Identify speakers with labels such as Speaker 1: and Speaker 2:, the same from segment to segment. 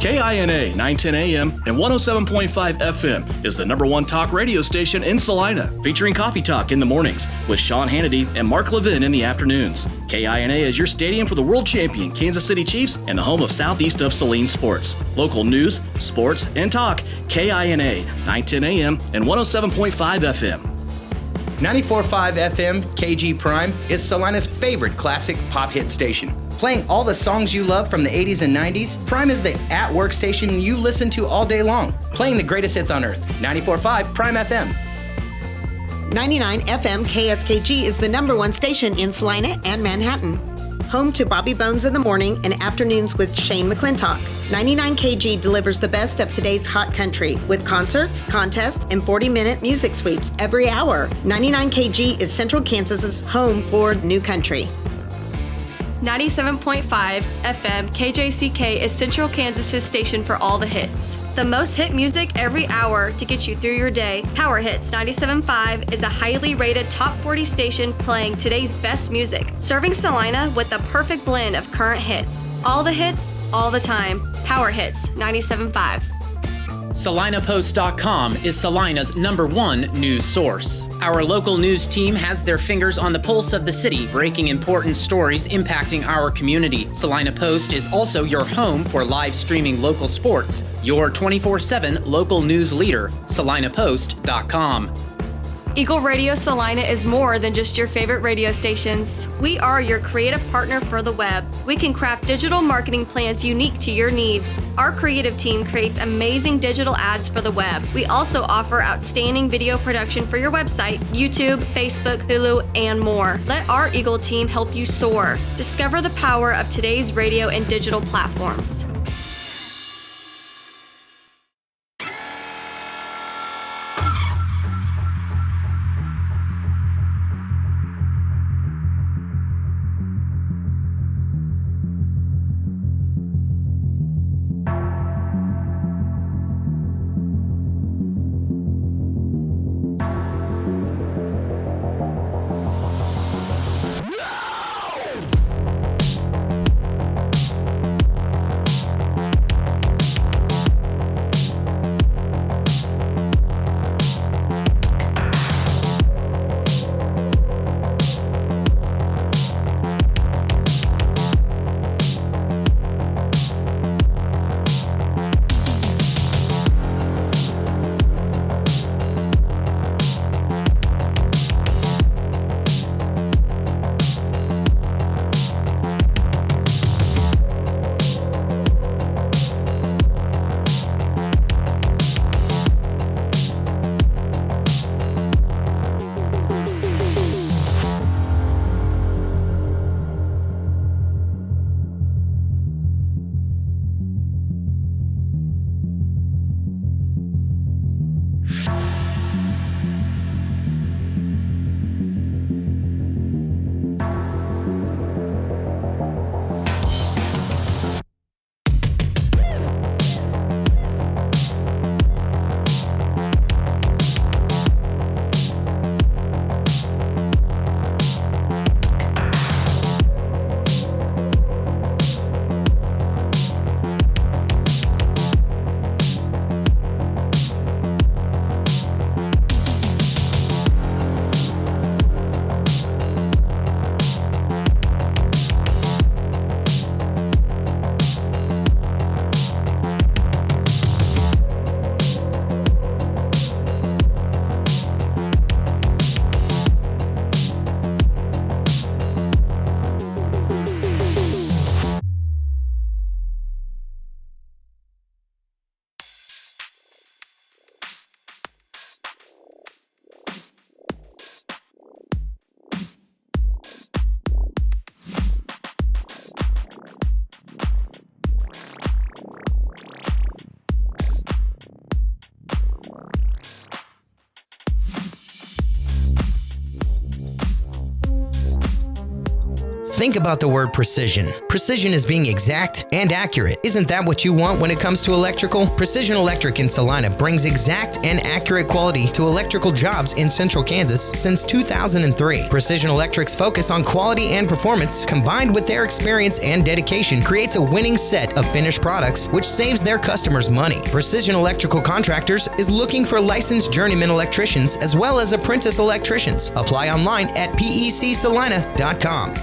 Speaker 1: KINA 910 AM and 107.5 FM is the #1 talk radio station in Salina, featuring Coffee Talk in the mornings with Sean Hannity and Mark Levin in the afternoons. KINA is your stadium for the world champion Kansas City Chiefs and the home of Southeast of Saline sports. Local news, sports, and talk. KINA 910 AM and 107.5 FM.
Speaker 2: 94.5 FM KG Prime is Salina's favorite classic pop hit station. Playing all the songs you love from the 80s and 90s, Prime is the at-work station you listen to all day long. Playing the greatest hits on earth. 94.5 Prime FM.
Speaker 3: 99 FM KSKG is the #1 station in Salina and Manhattan. Home to Bobby Bones in the morning and afternoons with Shane McClintock. 99 KG delivers the best of today's hot country with concerts, contests, and 40-minute music sweeps every hour. 99 KG is Central Kansas's home for new country.
Speaker 4: 97.5 FM KJCK is Central Kansas's station for all the hits. The most hit music every hour to get you through your day. Power Hits 97.5 is a highly rated top 40 station playing today's best music, serving Salina with the perfect blend of current hits. All the hits, all the time. Power Hits 97.5.
Speaker 5: SalinaPost.com is Salina's #1 news source. Our local news team has their fingers on the pulse of the city, breaking important stories impacting our community. Salina Post is also your home for live streaming local sports. Your 24/7 local news leader, SalinaPost.com.
Speaker 4: Eagle Radio Salina is more than just your favorite radio stations. We are your creative partner for the web. We can craft digital marketing plans unique to your needs. Our creative team creates amazing digital ads for the web. We also offer outstanding video production for your website, YouTube, Facebook, Hulu, and more. Let our Eagle team help you soar. Discover the power of today's radio and digital platforms.
Speaker 2: Think about the word precision. Precision is being exact and accurate. Isn't that what you want when it comes to electrical? Precision Electric in Salina brings exact and accurate quality to electrical jobs in central Kansas since 2003. Precision Electric's focus on quality and performance, combined with their experience and dedication, creates a winning set of finished products, which saves their customers money. Precision Electrical Contractors is looking for licensed journeyman electricians as well as apprentice electricians. Apply online at pecsalina.com.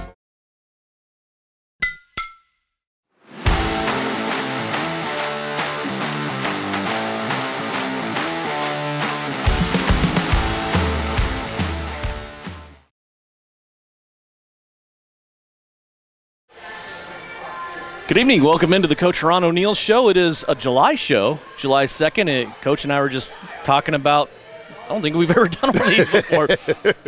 Speaker 1: Good evening. Welcome into the Coach Ron O'Neill Show. It is a July show, July 2nd. And Coach and I were just talking about, I don't think we've ever done one of these before.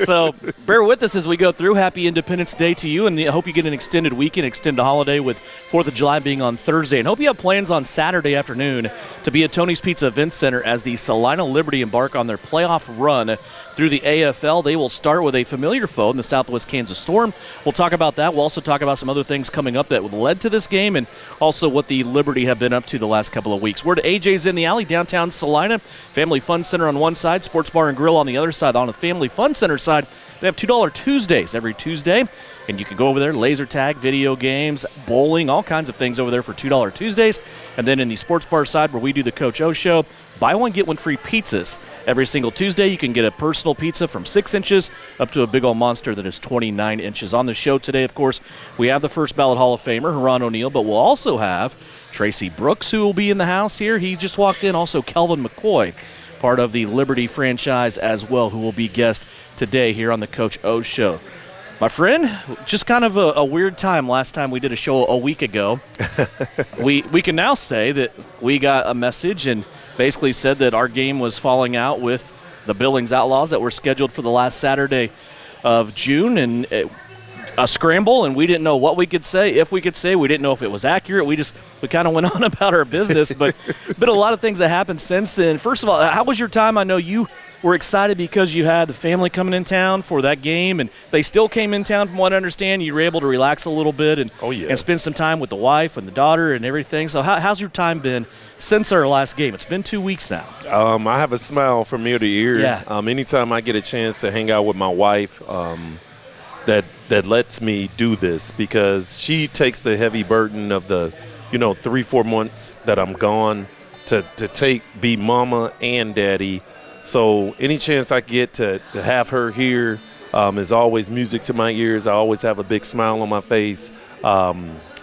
Speaker 1: So bear with us as we go through. Happy Independence Day to you, and I hope you get an extended weekend, extended holiday with 4th of July being on Thursday. And hope you have plans on Saturday afternoon to be at Tony's Pizza Event Center as the Salina Liberty embark on their playoff run through the AFL. They will start with a familiar foe in the Southwest Kansas Storm. We'll talk about that. We'll also talk about some other things coming up that led to this game and also what the Liberty have been up to the last couple of weeks. We're at AJ's in the Alley, downtown Salina. Family Fun Center on one side, Sports Bar and Grill on the other side. On the Family Fun Center side, they have $2 Tuesdays every Tuesday. And you can go over there, laser tag, video games, bowling, all kinds of things over there for $2 Tuesdays. And then in the Sports Bar side where we do the Coach O Show, buy one, get one free pizzas. Every single Tuesday you can get a personal pizza from 6 inches up to a big old monster that is 29 inches. On the show today, of course, we have the first ballot Hall of Famer, Ron O'Neill, but we'll also have Tracy Brooks, who will be in the house here. He just walked in. Also Kelvin McCoy, part of the Liberty franchise as well, who will be guest today here on the Coach O Show. My friend, just kind of a weird time last time we did a show a week ago. we can now say that we got a message and basically said that our game was falling out with the Billings Outlaws that were scheduled for the last Saturday of June, and a scramble, and we didn't know what we could say, if we could say. We didn't know if it was accurate. We kind of went on about our business, but been a lot of things that happened since then. First of all, how was your time? I know you were excited because you had the family coming in town for that game, and they still came in town from what I understand. You were able to relax a little bit and spend some time with the wife and the daughter and everything. So how's your time been since our last game? It's been 2 weeks now.
Speaker 6: I have a smile from ear to ear.
Speaker 1: Yeah.
Speaker 6: Anytime I get a chance to hang out with my wife, that lets me do this, because she takes the heavy burden of the 3-4 months that I'm gone to be mama and daddy. So any chance I get to have her here is always music to my ears. I always have a big smile on my face.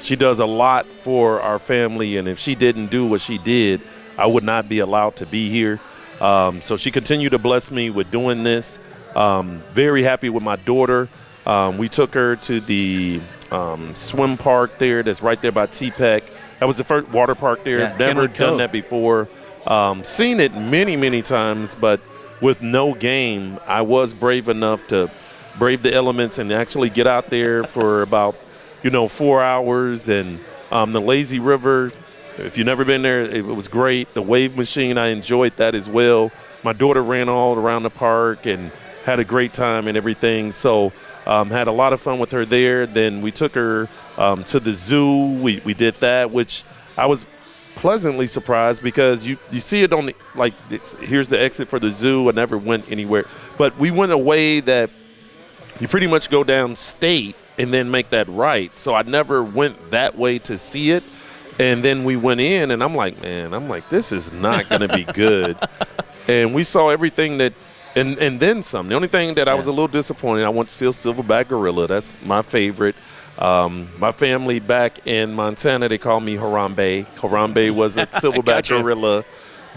Speaker 6: She does a lot for our family, and if she didn't do what she did, I would not be allowed to be here. So she continued to bless me with doing this. Very happy with my daughter. We took her to the swim park there that's right there by T-Pec. That was the first water park there.
Speaker 1: Yeah,
Speaker 6: never done that before. Seen it many, many times, but with no game, I was brave enough to brave the elements and actually get out there for about, 4 hours. And the lazy river, if you've never been there, it was great. The wave machine, I enjoyed that as well. My daughter ran all around the park and had a great time and everything. So had a lot of fun with her there. Then we took her to the zoo. We did that, which I was pleasantly surprised, because you see it on the, here's the exit for the zoo. I never went anywhere, but we went a way that you pretty much go down state and then make that right. So I never went that way to see it. And then we went in, and I'm like, this is not going to be good. And we saw everything that, and then some. The only thing that I was a little disappointed, I went to see a silverback gorilla. That's my favorite. My family back in Montana, they call me Harambe. Harambe was a silverback gorilla.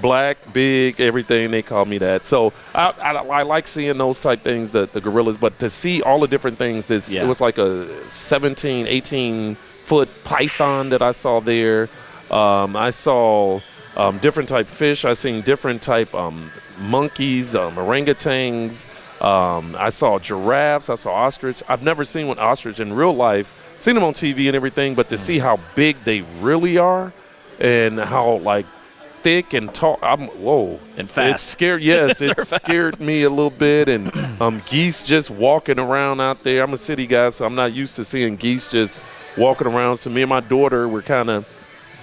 Speaker 6: Black, big, everything, they call me that. So I like seeing those type things, the gorillas, but to see all the different things, it was like a 17, 18-foot python that I saw there. I saw different type fish. I seen different type monkeys, orangutans. I saw giraffes. I saw ostrich. I've never seen an ostrich in real life. Seen them on TV and everything, but to see how big they really are and how thick and tall. Whoa.
Speaker 1: And fast.
Speaker 6: It scared, yes, it scared me a little bit. And geese just walking around out there. I'm a city guy, so I'm not used to seeing geese just walking around. So me and my daughter were kind of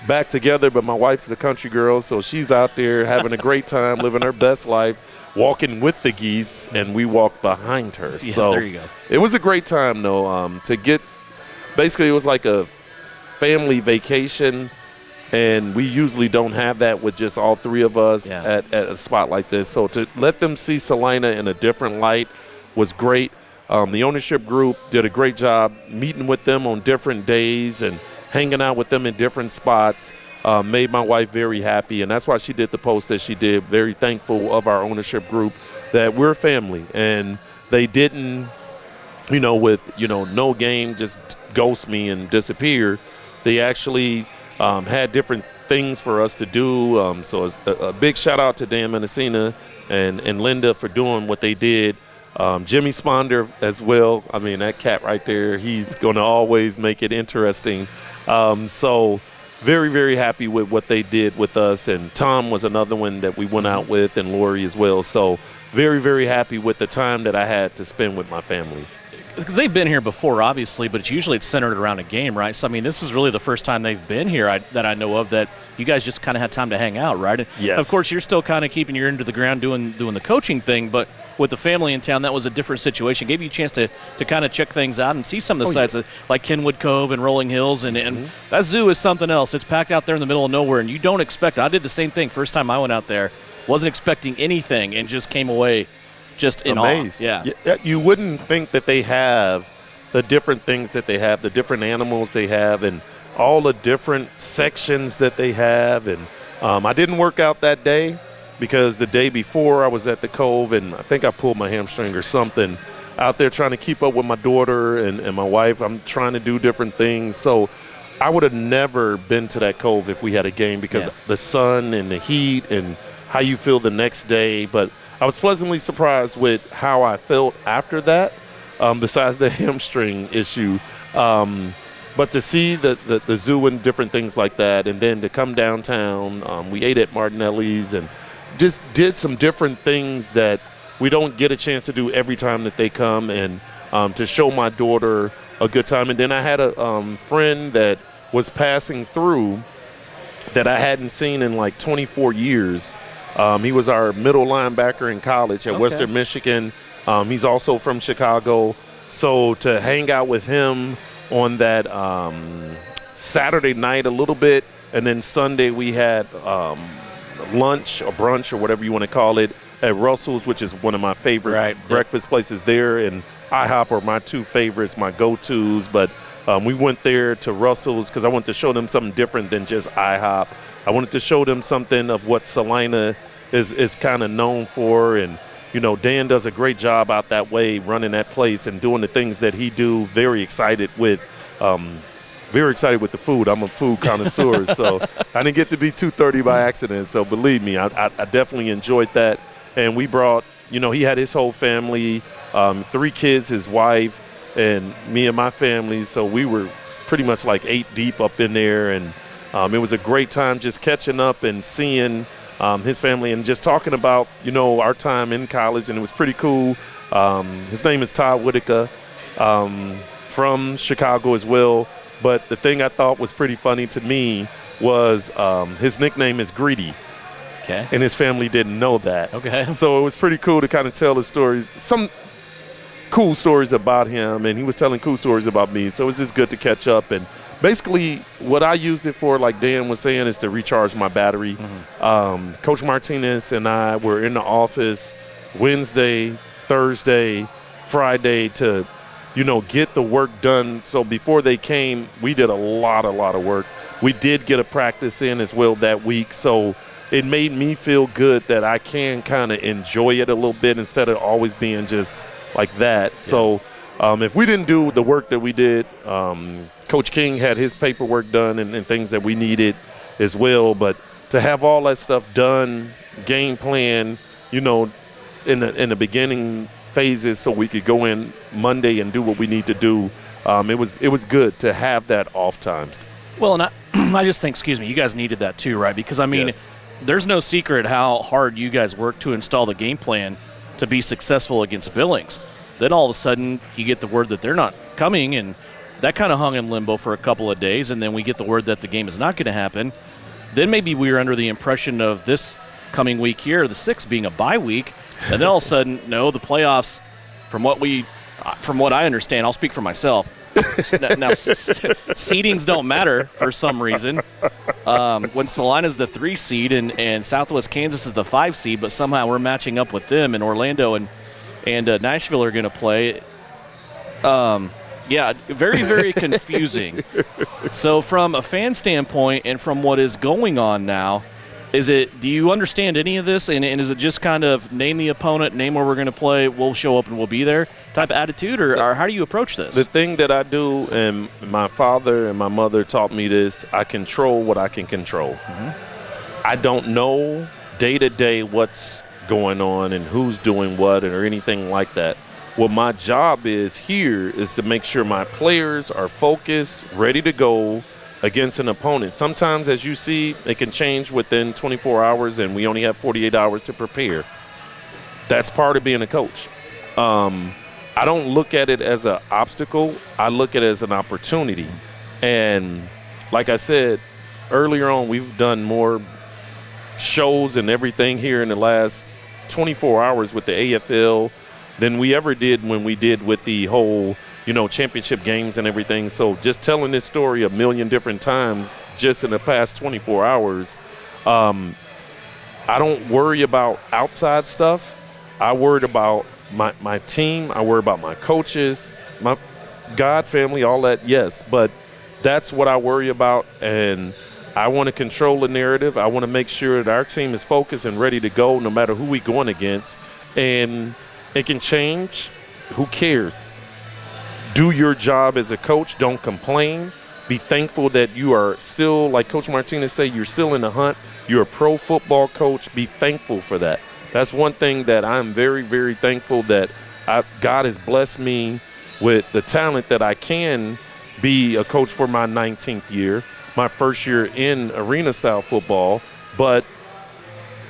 Speaker 6: back together, but my wife is a country girl, so she's out there having a great time, living her best life, walking with the geese, and we walked behind her.
Speaker 1: Yeah,
Speaker 6: so
Speaker 1: there you go.
Speaker 6: It was a great time, though, to get – basically it was like a family vacation, and we usually don't have that with just all three of us at a spot like this. So to let them see Salina in a different light was great. The ownership group did a great job meeting with them on different days and hanging out with them in different spots. Made my wife very happy, and that's why she did the post that she did. Very thankful of our ownership group that we're family, and they didn't, no game, just ghost me and disappear. They actually had different things for us to do. So a big shout out to Dan Mendocino and Linda for doing what they did. Jimmy Sponder as well. I mean, that cat right there, he's going to always make it interesting. So very, very happy with what they did with us. And Tom was another one that we went out with, and Lori as well. So very, very happy with the time that I had to spend with my family.
Speaker 1: Because they've been here before, obviously, but usually it's centered around a game, right? So, I mean, this is really the first time they've been here that I know of that you guys just kind of had time to hang out, right? And
Speaker 6: yes.
Speaker 1: Of course, you're still kind of keeping your ear to the ground doing the coaching thing, but with the family in town, that was a different situation. Gave you a chance to kind of check things out and see some of the sites like Kenwood Cove and Rolling Hills. And that zoo is something else. It's packed out there in the middle of nowhere, and you don't expect it. I did the same thing first time I went out there. Wasn't expecting anything and just came away just in
Speaker 6: amazed.
Speaker 1: awe.
Speaker 6: Yeah. You wouldn't think that they have the different things that they have, the different animals they have, and all the different sections that they have. And I didn't work out that day because the day before I was at the Cove, and I think I pulled my hamstring or something out there trying to keep up with my daughter and my wife. I'm trying to do different things. So I would have never been to that Cove if we had a game because the sun and the heat and how you feel the next day. But I was pleasantly surprised with how I felt after that. Besides the hamstring issue. But to see the zoo and different things like that, and then to come downtown, we ate at Martinelli's and just did some different things that we don't get a chance to do every time that they come, and to show my daughter a good time. And then I had a friend that was passing through that I hadn't seen in like 24 years. He was our middle linebacker in college at Western Michigan. He's also from Chicago. So to hang out with him on that Saturday night a little bit, and then Sunday we had lunch or brunch or whatever you want to call it at Russell's, which is one of my favorite breakfast places there, and IHOP are my two favorites, my go-tos. But we went there to Russell's because I wanted to show them something different than just IHOP. I wanted to show them something of what Salina is kind of known for. And Dan does a great job out that way, running that place and doing the things that he do. Very excited with the food. I'm a food connoisseur, so I didn't get to be 230 by accident. So believe me, I definitely enjoyed that. And we brought, he had his whole family, 3 kids, his wife, and me and my family. So we were pretty much like 8 deep up in there, and it was a great time just catching up and seeing his family and just talking about, our time in college, and it was pretty cool. His name is Todd Whitaker from Chicago as well. But the thing I thought was pretty funny to me was his nickname is Greedy.
Speaker 1: Okay.
Speaker 6: And his family didn't know that.
Speaker 1: Okay.
Speaker 6: So it was pretty cool to kind of tell the stories, some cool stories about him, and he was telling cool stories about me. So it was just good to catch up. And basically, what I used it for, like Dan was saying, is to recharge my battery. Coach Martinez and I were in the office Wednesday, Thursday, Friday to, get the work done. So before they came, we did a lot of work. We did get a practice in as well that week. So it made me feel good that I can kind of enjoy it a little bit instead of always being just like that. Yeah. So if we didn't do the work that we did, Coach King had his paperwork done and things that we needed as well. But to have all that stuff done, game plan, in the beginning phases, so we could go in Monday and do what we need to do. It was good to have that off times.
Speaker 1: Well, and I just think, you guys needed that too, right? Because, there's no secret how hard you guys work to install the game plan to be successful against Billings. Then all of a sudden you get the word that they're not coming, and that kind of hung in limbo for a couple of days, and then we get the word that the game is not going to happen. Then maybe we were under the impression of this coming week here, the 6th, being a bye week, and then all of a sudden, no, the playoffs, from what I understand, I'll speak for myself. Now, seedings don't matter for some reason. When Salina's the 3 seed and Southwest Kansas is the 5 seed, but somehow we're matching up with them, and Orlando and Nashville are going to play. Yeah, very, very confusing. So from a fan standpoint and from what is going on now, do you understand any of this? And is it just kind of name the opponent, name where we're going to play, we'll show up and we'll be there type of attitude, or how do you approach this?
Speaker 6: The thing that I do, and my father and my mother taught me this, I control what I can control. Mm-hmm. I don't know day to day what's going on and who's doing what or anything like that. What my job is here is to make sure my players are focused, ready to go against an opponent. Sometimes, as you see, it can change within 24 hours, and we only have 48 hours to prepare. That's part of being a coach. I don't look at it as an obstacle. I look at it as an opportunity. And like I said earlier on, we've done more shows and everything here in the last 24 hours with the AFL than we ever did when we did with the whole, championship games and everything. So just telling this story a million different times just in the past 24 hours, I don't worry about outside stuff. I worried about my team. I worry about my coaches, my God family, all that, yes. But that's what I worry about, and I want to control the narrative. I want to make sure that our team is focused and ready to go no matter who we're going against. And it can change. Who cares? Do your job as a coach. Don't complain. Be thankful that you are still, like Coach Martinez say, you're still in the hunt. You're a pro football coach. Be thankful for that. That's one thing that I'm very, very thankful that God has blessed me with the talent that I can be a coach for my 19th year, my first year in arena-style football. But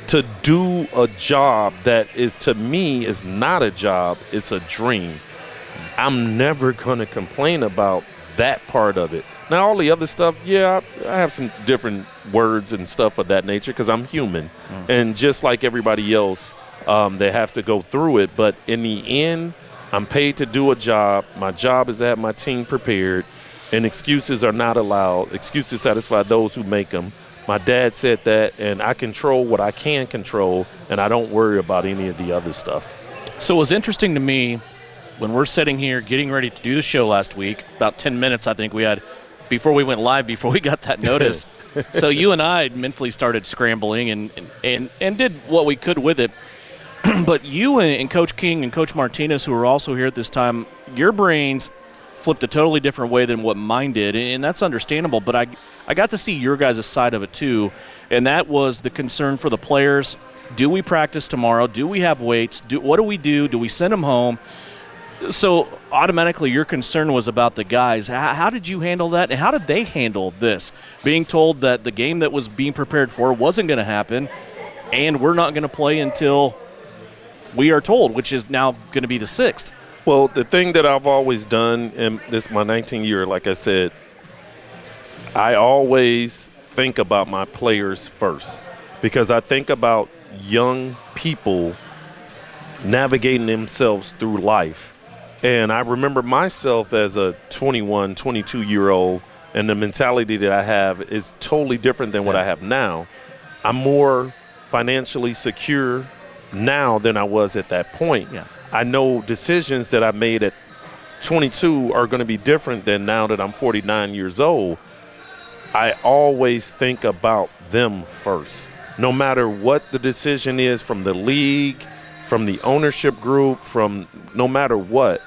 Speaker 6: to do a job that is, to me, is not a job, it's a dream. I'm never going to complain about that part of it. Now, all the other stuff, yeah, I have some different words and stuff of that nature because I'm human. And just like everybody else, they have to go through it. But in the end, I'm paid to do a job. My job is to have my team prepared, and excuses are not allowed. Excuses satisfy those who make them. My dad said that, and I control what I can control, and I don't worry about any of the other stuff.
Speaker 1: So it was interesting to me when we're sitting here getting ready to do the show last week, about 10 minutes I think we had before we went live, before we got that notice. So you and I mentally started scrambling and did what we could with it. But you and Coach King and Coach Martinez, who are also here at this time, your brains flipped a totally different way than what mine did, and that's understandable. But I got to see your guys' side of it too, and that was the concern for the players. Do we practice tomorrow? Do we have weights? What do we do? Do we send them home? So automatically your concern was about the guys. How did you handle that, and how did they handle this, being told that the game that was being prepared for wasn't going to happen, and we're not going to play until we are told, which is now going to be the 6th?
Speaker 6: Well, the thing that I've always done, and this is my 19th year, like I said, I always think about my players first, because I think about young people navigating themselves through life. And I remember myself as a 21, 22-year-old, and the mentality that I have is totally different than what I have now. I'm more financially secure now than I was at that point.
Speaker 1: Yeah.
Speaker 6: I know decisions that I made at 22 are going to be different than now that I'm 49 years old. I always think about them first, no matter what the decision is from the league, from the ownership group, from no matter what.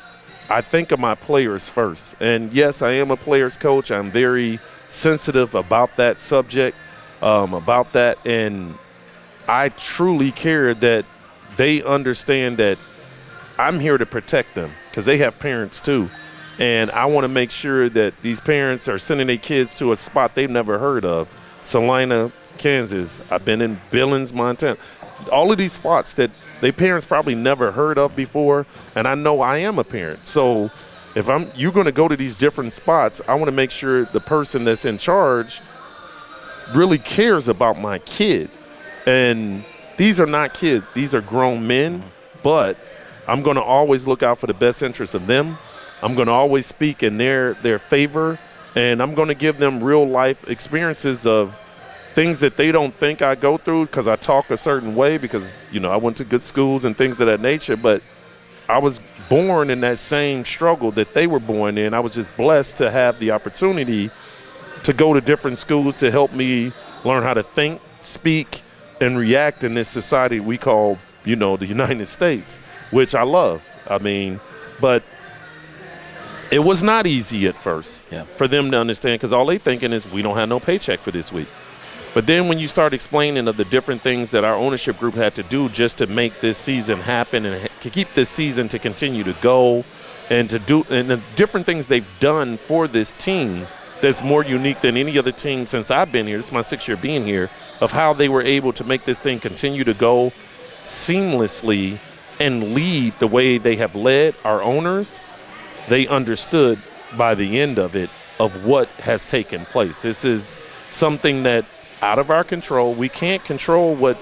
Speaker 6: I think of my players first. And yes, I am a players coach. I'm very sensitive about that subject, about that. And I truly care that they understand that I'm here to protect them, because they have parents too. And I want to make sure that these parents are sending their kids to a spot they've never heard of. Salina, Kansas. I've been in Billings, Montana. All of these spots that their parents probably never heard of before, and I know I am a parent. So if you're going to go to these different spots, I want to make sure the person that's in charge really cares about my kid. And these are not kids. These are grown men, but I'm going to always look out for the best interests of them. I'm going to always speak in their favor, and I'm going to give them real life experiences of things that they don't think I go through because I talk a certain way because, I went to good schools and things of that nature, but I was born in that same struggle that they were born in. I was just blessed to have the opportunity to go to different schools to help me learn how to think, speak, and react in this society we call, the United States, which I love. But it was not easy at first for them to understand because all they thinking is we don't have no paycheck for this week. But then when you start explaining of the different things that our ownership group had to do just to make this season happen and to keep this season to continue to go and the different things they've done for this team that's more unique than any other team since I've been here. This is my 6th year being here, of how they were able to make this thing continue to go seamlessly and lead the way they have led our owners. They understood by the end of it of what has taken place. This is something that out of our control. We can't control what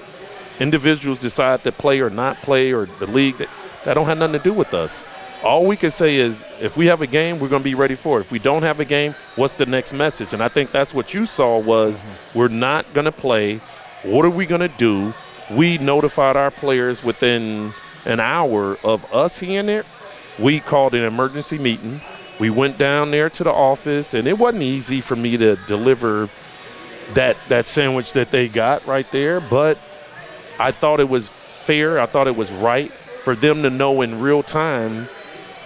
Speaker 6: individuals decide to play or not play or the league. That don't have nothing to do with us. All we can say is if we have a game, we're going to be ready for it. If we don't have a game, what's the next message? And I think that's what you saw was we're not going to play. What are we going to do? We notified our players within an hour of us hearing it. We called an emergency meeting. We went down there to the office, and it wasn't easy for me to deliver that sandwich that they got right there, but I thought it was fair. I thought it was right for them to know in real time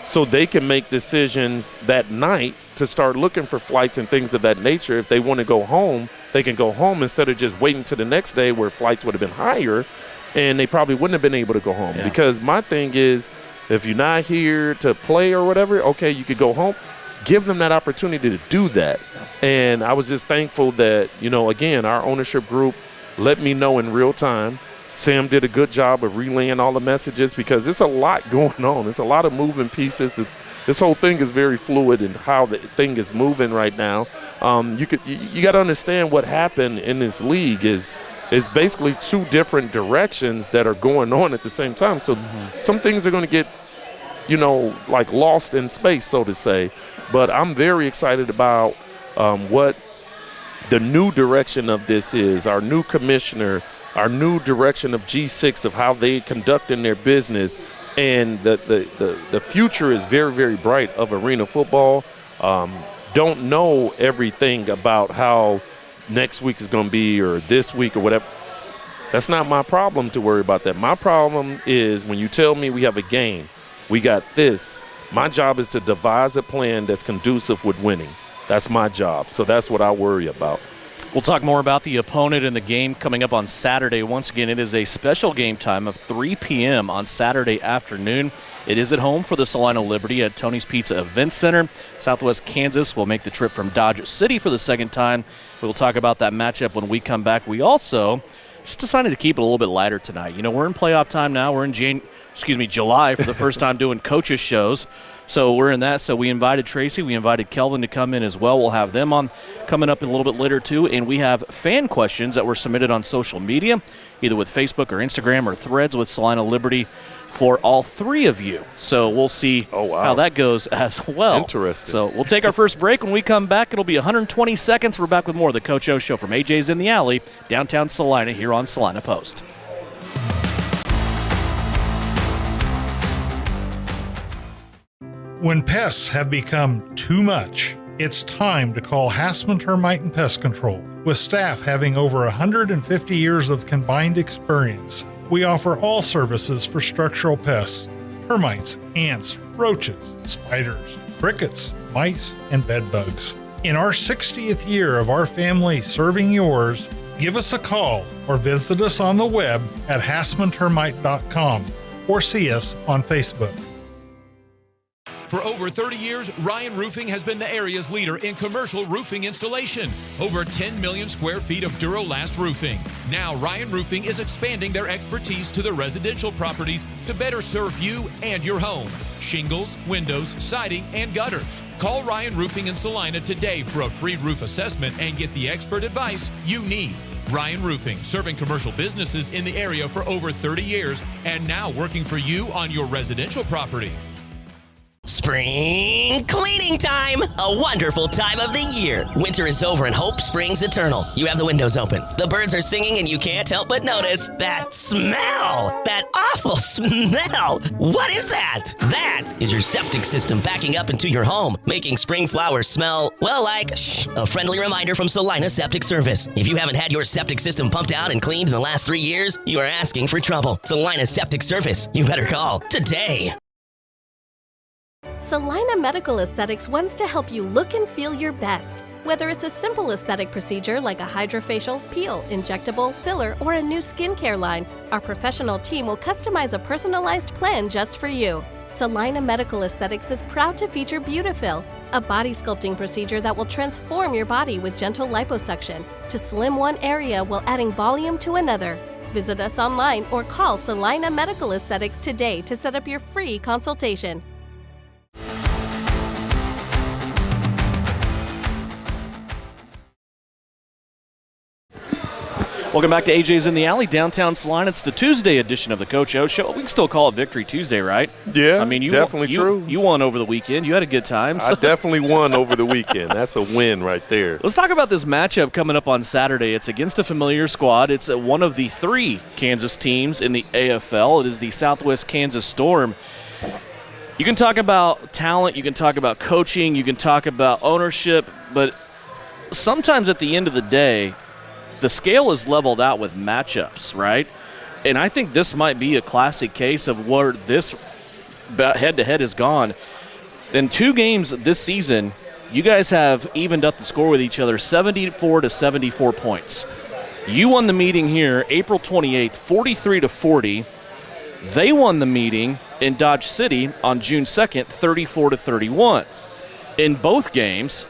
Speaker 6: so they can make decisions that night to start looking for flights and things of that nature. If they want to go home, they can go home instead of just waiting to the next day where flights would have been higher and they probably wouldn't have been able to go home. Because my thing is, if you're not here to play or whatever, okay, you could go home. Give them that opportunity to do that. And I was just thankful that, again, our ownership group let me know in real time. Sam did a good job of relaying all the messages because there's a lot going on. There's a lot of moving pieces. This whole thing is very fluid in how the thing is moving right now. You got to understand what happened in this league is basically two different directions that are going on at the same time. So some things are going to get, like lost in space, so to say. But I'm very excited about what the new direction of this is, our new commissioner, our new direction of G6 of how they conduct in their business. And the future is very, very bright of arena football. Don't know everything about how next week is going to be or this week or whatever. That's not my problem to worry about that. My problem is when you tell me we have a game, we got this. My job is to devise a plan that's conducive with winning. That's my job. So that's what I worry about.
Speaker 1: We'll talk more about the opponent and the game coming up on Saturday. Once again, it is a special game time of 3 p.m. on Saturday afternoon. It is at home for the Salina Liberty at Tony's Pizza Event Center. Southwest Kansas will make the trip from Dodge City for the second time. We'll talk about that matchup when we come back. We also just decided to keep it a little bit lighter tonight. We're in playoff time now. We're in July for the first time doing coaches shows. So we're in that. So we invited Tracy. We invited Kelvin to come in as well. We'll have them on coming up a little bit later too. And we have fan questions that were submitted on social media, either with Facebook or Instagram or Threads with Salina Liberty for all three of you. So we'll see how that goes as well.
Speaker 6: Interesting.
Speaker 1: So we'll take our first break. When we come back, it'll be 120 seconds. We're back with more of the Coach O Show from AJ's in the Alley, downtown Salina, here on Salina Post.
Speaker 7: When pests have become too much, it's time to call Hassman Termite and Pest Control. With staff having over 150 years of combined experience, we offer all services for structural pests: termites, ants, roaches, spiders, crickets, mice, and bed bugs. In our 60th year of our family serving yours, give us a call or visit us on the web at hassmantermite.com or see us on Facebook.
Speaker 8: For over 30 years, Ryan Roofing has been the area's leader in commercial roofing installation. Over 10 million square feet of Duralast roofing. Now, Ryan Roofing is expanding their expertise to the residential properties to better serve you and your home. Shingles, windows, siding, and gutters. Call Ryan Roofing in Salina today for a free roof assessment and get the expert advice you need. Ryan Roofing, serving commercial businesses in the area for over 30 years and now working for you on your residential property.
Speaker 9: Spring cleaning time! A wonderful time of the year. Winter is over and hope springs eternal. You have the windows open. The birds are singing and you can't help but notice that smell. That awful smell. What is that? That is your septic system backing up into your home, making spring flowers smell, well, like, a friendly reminder from Salina Septic Service. If you haven't had your septic system pumped out and cleaned in the last 3 years, you are asking for trouble. Salina Septic Service. You better call today.
Speaker 10: Salina Medical Aesthetics wants to help you look and feel your best. Whether it's a simple aesthetic procedure like a hydrofacial, peel, injectable, filler, or a new skincare line, our professional team will customize a personalized plan just for you. Salina Medical Aesthetics is proud to feature Beautifil, a body sculpting procedure that will transform your body with gentle liposuction to slim one area while adding volume to another. Visit us online or call Salina Medical Aesthetics today to set up your free consultation.
Speaker 1: Welcome back to AJ's in the Alley, downtown Salina. It's the Tuesday edition of the Coach O Show. We can still call it Victory Tuesday, right?
Speaker 6: Yeah,
Speaker 1: I mean,
Speaker 6: definitely true.
Speaker 1: You won over the weekend. You had a good time.
Speaker 6: I definitely won over the weekend. That's a win right there.
Speaker 1: Let's talk about this matchup coming up on Saturday. It's against a familiar squad. It's one of the 3 Kansas teams in the AFL. It is the Southwest Kansas Storm. You can talk about talent, you can talk about coaching, you can talk about ownership, but sometimes at the end of the day, the scale is leveled out with matchups, right? And I think this might be a classic case of where this head-to-head has gone. In 2 games this season, you guys have evened up the score with each other 74 to 74 points. You won the meeting here April 28th, 43 to 40. They won the meeting in Dodge City on June 2nd, 34 to 31. In both games,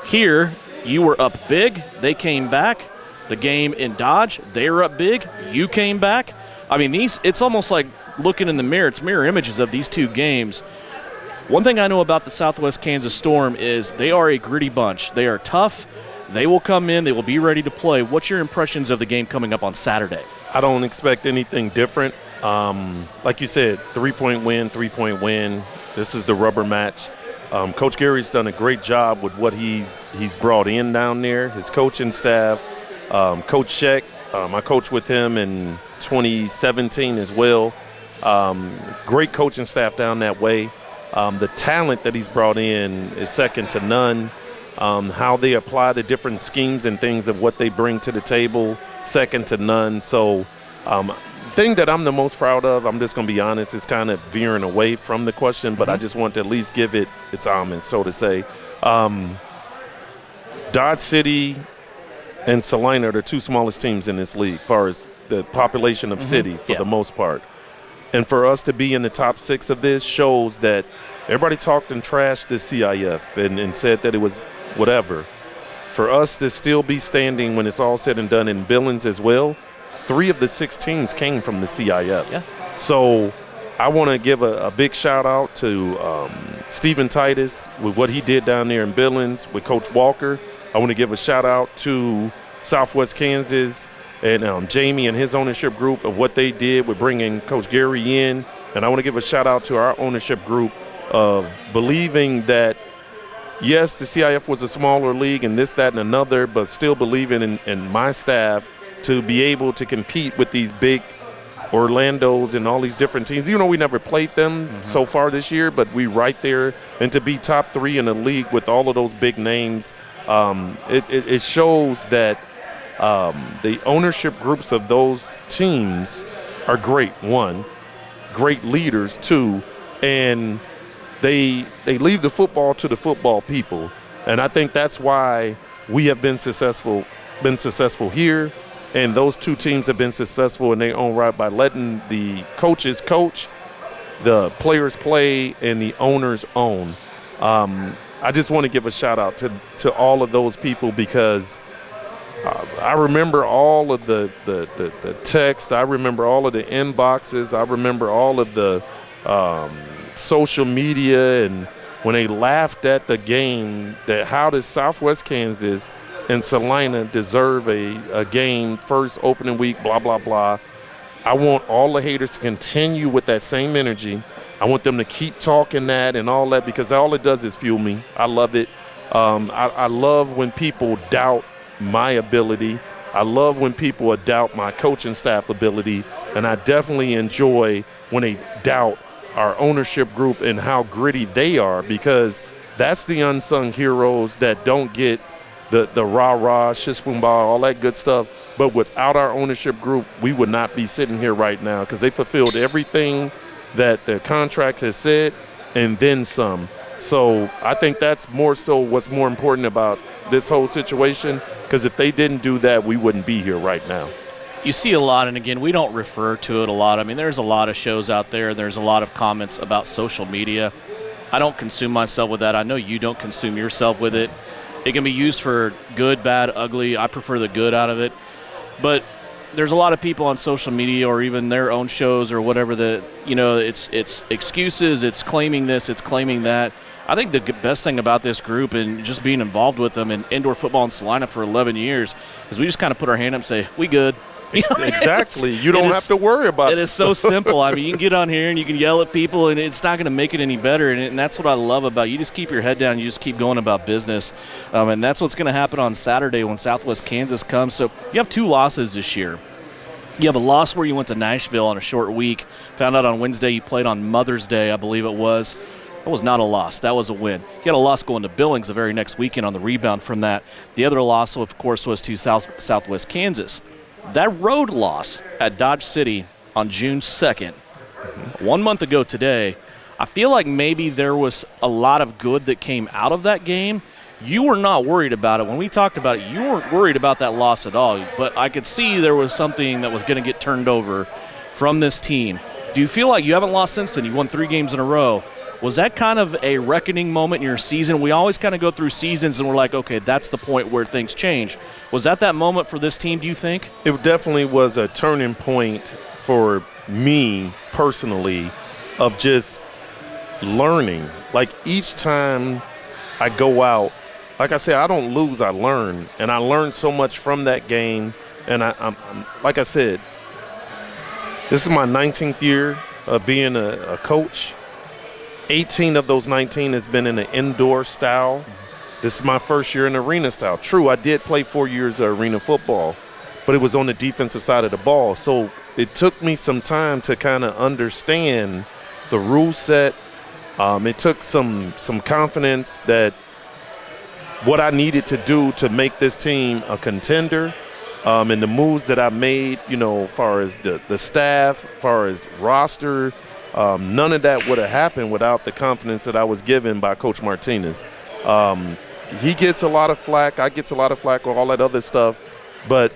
Speaker 1: here you were up big, they came back. The game in Dodge, they were up big, you came back. I mean, it's almost like looking in the mirror. It's mirror images of these 2 games. One thing I know about the Southwest Kansas Storm is they are a gritty bunch. They are tough. They will come in. They will be ready to play. What's your impressions of the game coming up on Saturday?
Speaker 6: I don't expect anything different. Like you said, 3-point win, 3-point win. This is the rubber match. Coach Gary's done a great job with what he's brought in down there, his coaching staff. Coach Sheck, I coached with him in 2017 as well. Great coaching staff down that way. The talent that he's brought in is second to none. How they apply the different schemes and things of what they bring to the table, second to none. So the thing that I'm the most proud of, I'm just going to be honest, is kind of veering away from the question, but I just want to at least give it its homage, so to say. Dodge City and Salina are the 2 smallest teams in this league as far as the population of city for the most part. And for us to be in the top 6 of this shows that everybody talked and trashed the CIF and said that it was whatever. For us to still be standing when it's all said and done in Billings as well, 3 of the 6 teams came from the CIF.
Speaker 1: Yeah.
Speaker 6: So I want to give a big shout out to Stephen Titus with what he did down there in Billings with Coach Walker. I want to give a shout out to Southwest Kansas and Jamie and his ownership group of what they did with bringing Coach Gary in. And I want to give a shout out to our ownership group of believing that, yes, the CIF was a smaller league and this, that, and another, but still believing in my staff to be able to compete with these big Orlando's and all these different teams. You know, we never played them so far this year, but we right there. And to be top 3 in the league with all of those big names, it shows that the ownership groups of those teams are great. 1, great leaders. 2, and they leave the football to the football people. And I think that's why we have been successful here. And those 2 teams have been successful in their own right by letting the coaches coach, the players play and the owners own. I just want to give a shout out to all of those people, because I remember all of the texts. I remember all of the inboxes. I remember all of the social media, and when they laughed at the game, that how does Southwest Kansas and Salina deserve a game first opening week, blah, blah, blah. I want all the haters to continue with that same energy. I want them to keep talking that and all that, because all it does is fuel me. I love it. I love when people doubt my ability. I love when people doubt my coaching staff ability. And I definitely enjoy when they doubt our ownership group and how gritty they are, because that's the unsung heroes that don't get the rah-rah, shish-boom-bah, all that good stuff. But without our ownership group, we would not be sitting here right now, because they fulfilled everything that the contract has said and then some. So I think that's more so what's more important about this whole situation, because if they didn't do that, we wouldn't be here right now.
Speaker 1: You see a lot, and again, we don't refer to it a lot. I mean, there's a lot of shows out there. There's a lot of comments about social media. I don't consume myself with that. I know you don't consume yourself with it. It can be used for good, bad, ugly. I prefer the good out of it. But there's a lot of people on social media or even their own shows or whatever that, it's excuses, it's claiming this, it's claiming that. I think the best thing about this group and just being involved with them in indoor football in Salina for 11 years is we just kind of put our hand up and say, we good.
Speaker 6: Exactly. You don't have to worry about it.
Speaker 1: It is so simple. I mean, you can get on here and you can yell at people, and it's not going to make it any better. And that's what I love about it. You just keep your head down. You just keep going about business. And that's what's going to happen on Saturday when Southwest Kansas comes. So you have 2 losses this year. You have a loss where you went to Nashville on a short week. Found out on Wednesday you played on Mother's Day, I believe it was. That was not a loss. That was a win. You had a loss going to Billings the very next weekend on the rebound from that. The other loss, of course, was to Southwest Kansas. That road loss at Dodge City on June 2nd, 1 month ago today, I feel like maybe there was a lot of good that came out of that game. You were not worried about it. When we talked about it, you weren't worried about that loss at all. But I could see there was something that was going to get turned over from this team. Do you feel like you haven't lost since then? You won 3 games in a row. Was that kind of a reckoning moment in your season? We always kind of go through seasons and we're like, okay, that's the point where things change. Was that moment for this team, do you think?
Speaker 6: It definitely was a turning point for me personally of just learning. Like each time I go out, like I said, I don't lose, I learn. And I learned so much from that game. And I'm like I said, this is my 19th year of being a coach. 18 of those 19 has been in an indoor style. This is my first year in arena style. True, I did play 4 years of arena football, but it was on the defensive side of the ball. So it took me some time to kind of understand the rule set. It took some confidence that what I needed to do to make this team a contender, and the moves that I made, as far as the staff, as far as roster, none of that would have happened without the confidence that I was given by Coach Martinez. He gets a lot of flack. I gets a lot of flack with all that other stuff. But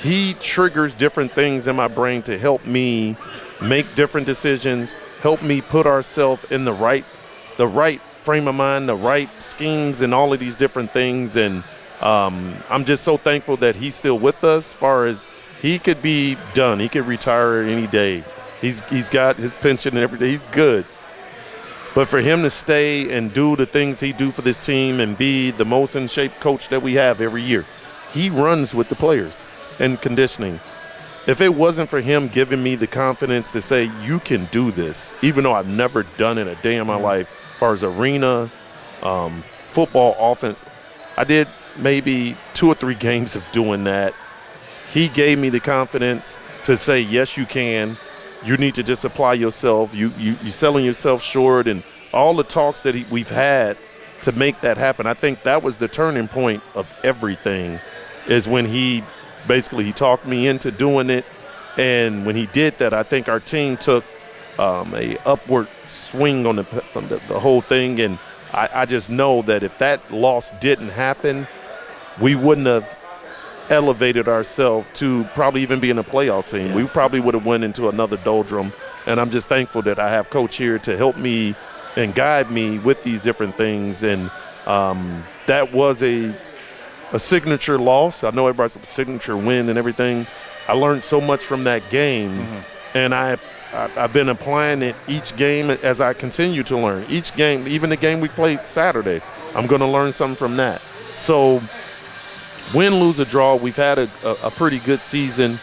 Speaker 6: he triggers different things in my brain to help me make different decisions, help me put ourselves in the right frame of mind, the right schemes and all of these different things. And I'm just so thankful that he's still with us as far as he could be done. He could retire any day. He's got his pension and everything. He's good. But for him to stay and do the things he do for this team and be the most in shape coach that we have every year, he runs with the players and conditioning. If it wasn't for him giving me the confidence to say, you can do this, even though I've never done it a day in my life, as far as arena, football, offense, I did maybe 2 or 3 games of doing that. He gave me the confidence to say, yes, you can. You need to just apply yourself. You're selling yourself short, and all the talks that we've had to make that happen. I think that was the turning point of everything, is when he talked me into doing it. And when he did that, I think our team took a upward swing on the whole thing. And I just know that if that loss didn't happen, we wouldn't have elevated ourselves to probably even being a playoff team. Yeah. We probably would have went into another doldrum And I'm just thankful that I have Coach here to help me and guide me with these different things. And that was a signature loss. I know everybody's a signature win and everything. I learned so much from that game, and I've been applying it each game as I continue to learn. Each game, even the game we played Saturday, I'm going to learn something from that. So win, lose, or draw, we've had a pretty good season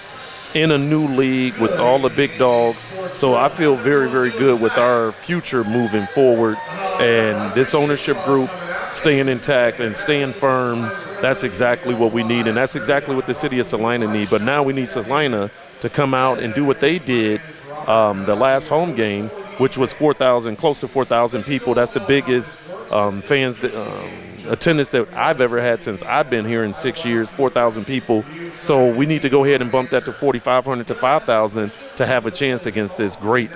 Speaker 6: in a new league with all the big dogs. So I feel very, very good with our future moving forward. And this ownership group staying intact and staying firm, that's exactly what we need. And that's exactly what the city of Salina need. But now we need Salina to come out and do what they did the last home game, which was 4,000, close to 4,000 people. That's the biggest fans attendance that I've ever had since I've been here in 6 years, 4,000 people. So we need to go ahead and bump that to 4,500 to 5,000 to have a chance against this great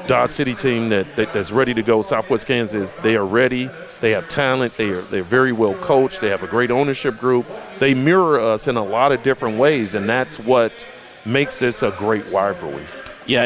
Speaker 6: Dodge City team that's ready to go. Southwest Kansas, they are ready. They have talent. They're very well coached. They have a great ownership group. They mirror us in a lot of different ways, and that's what makes this a great rivalry.
Speaker 1: Yeah,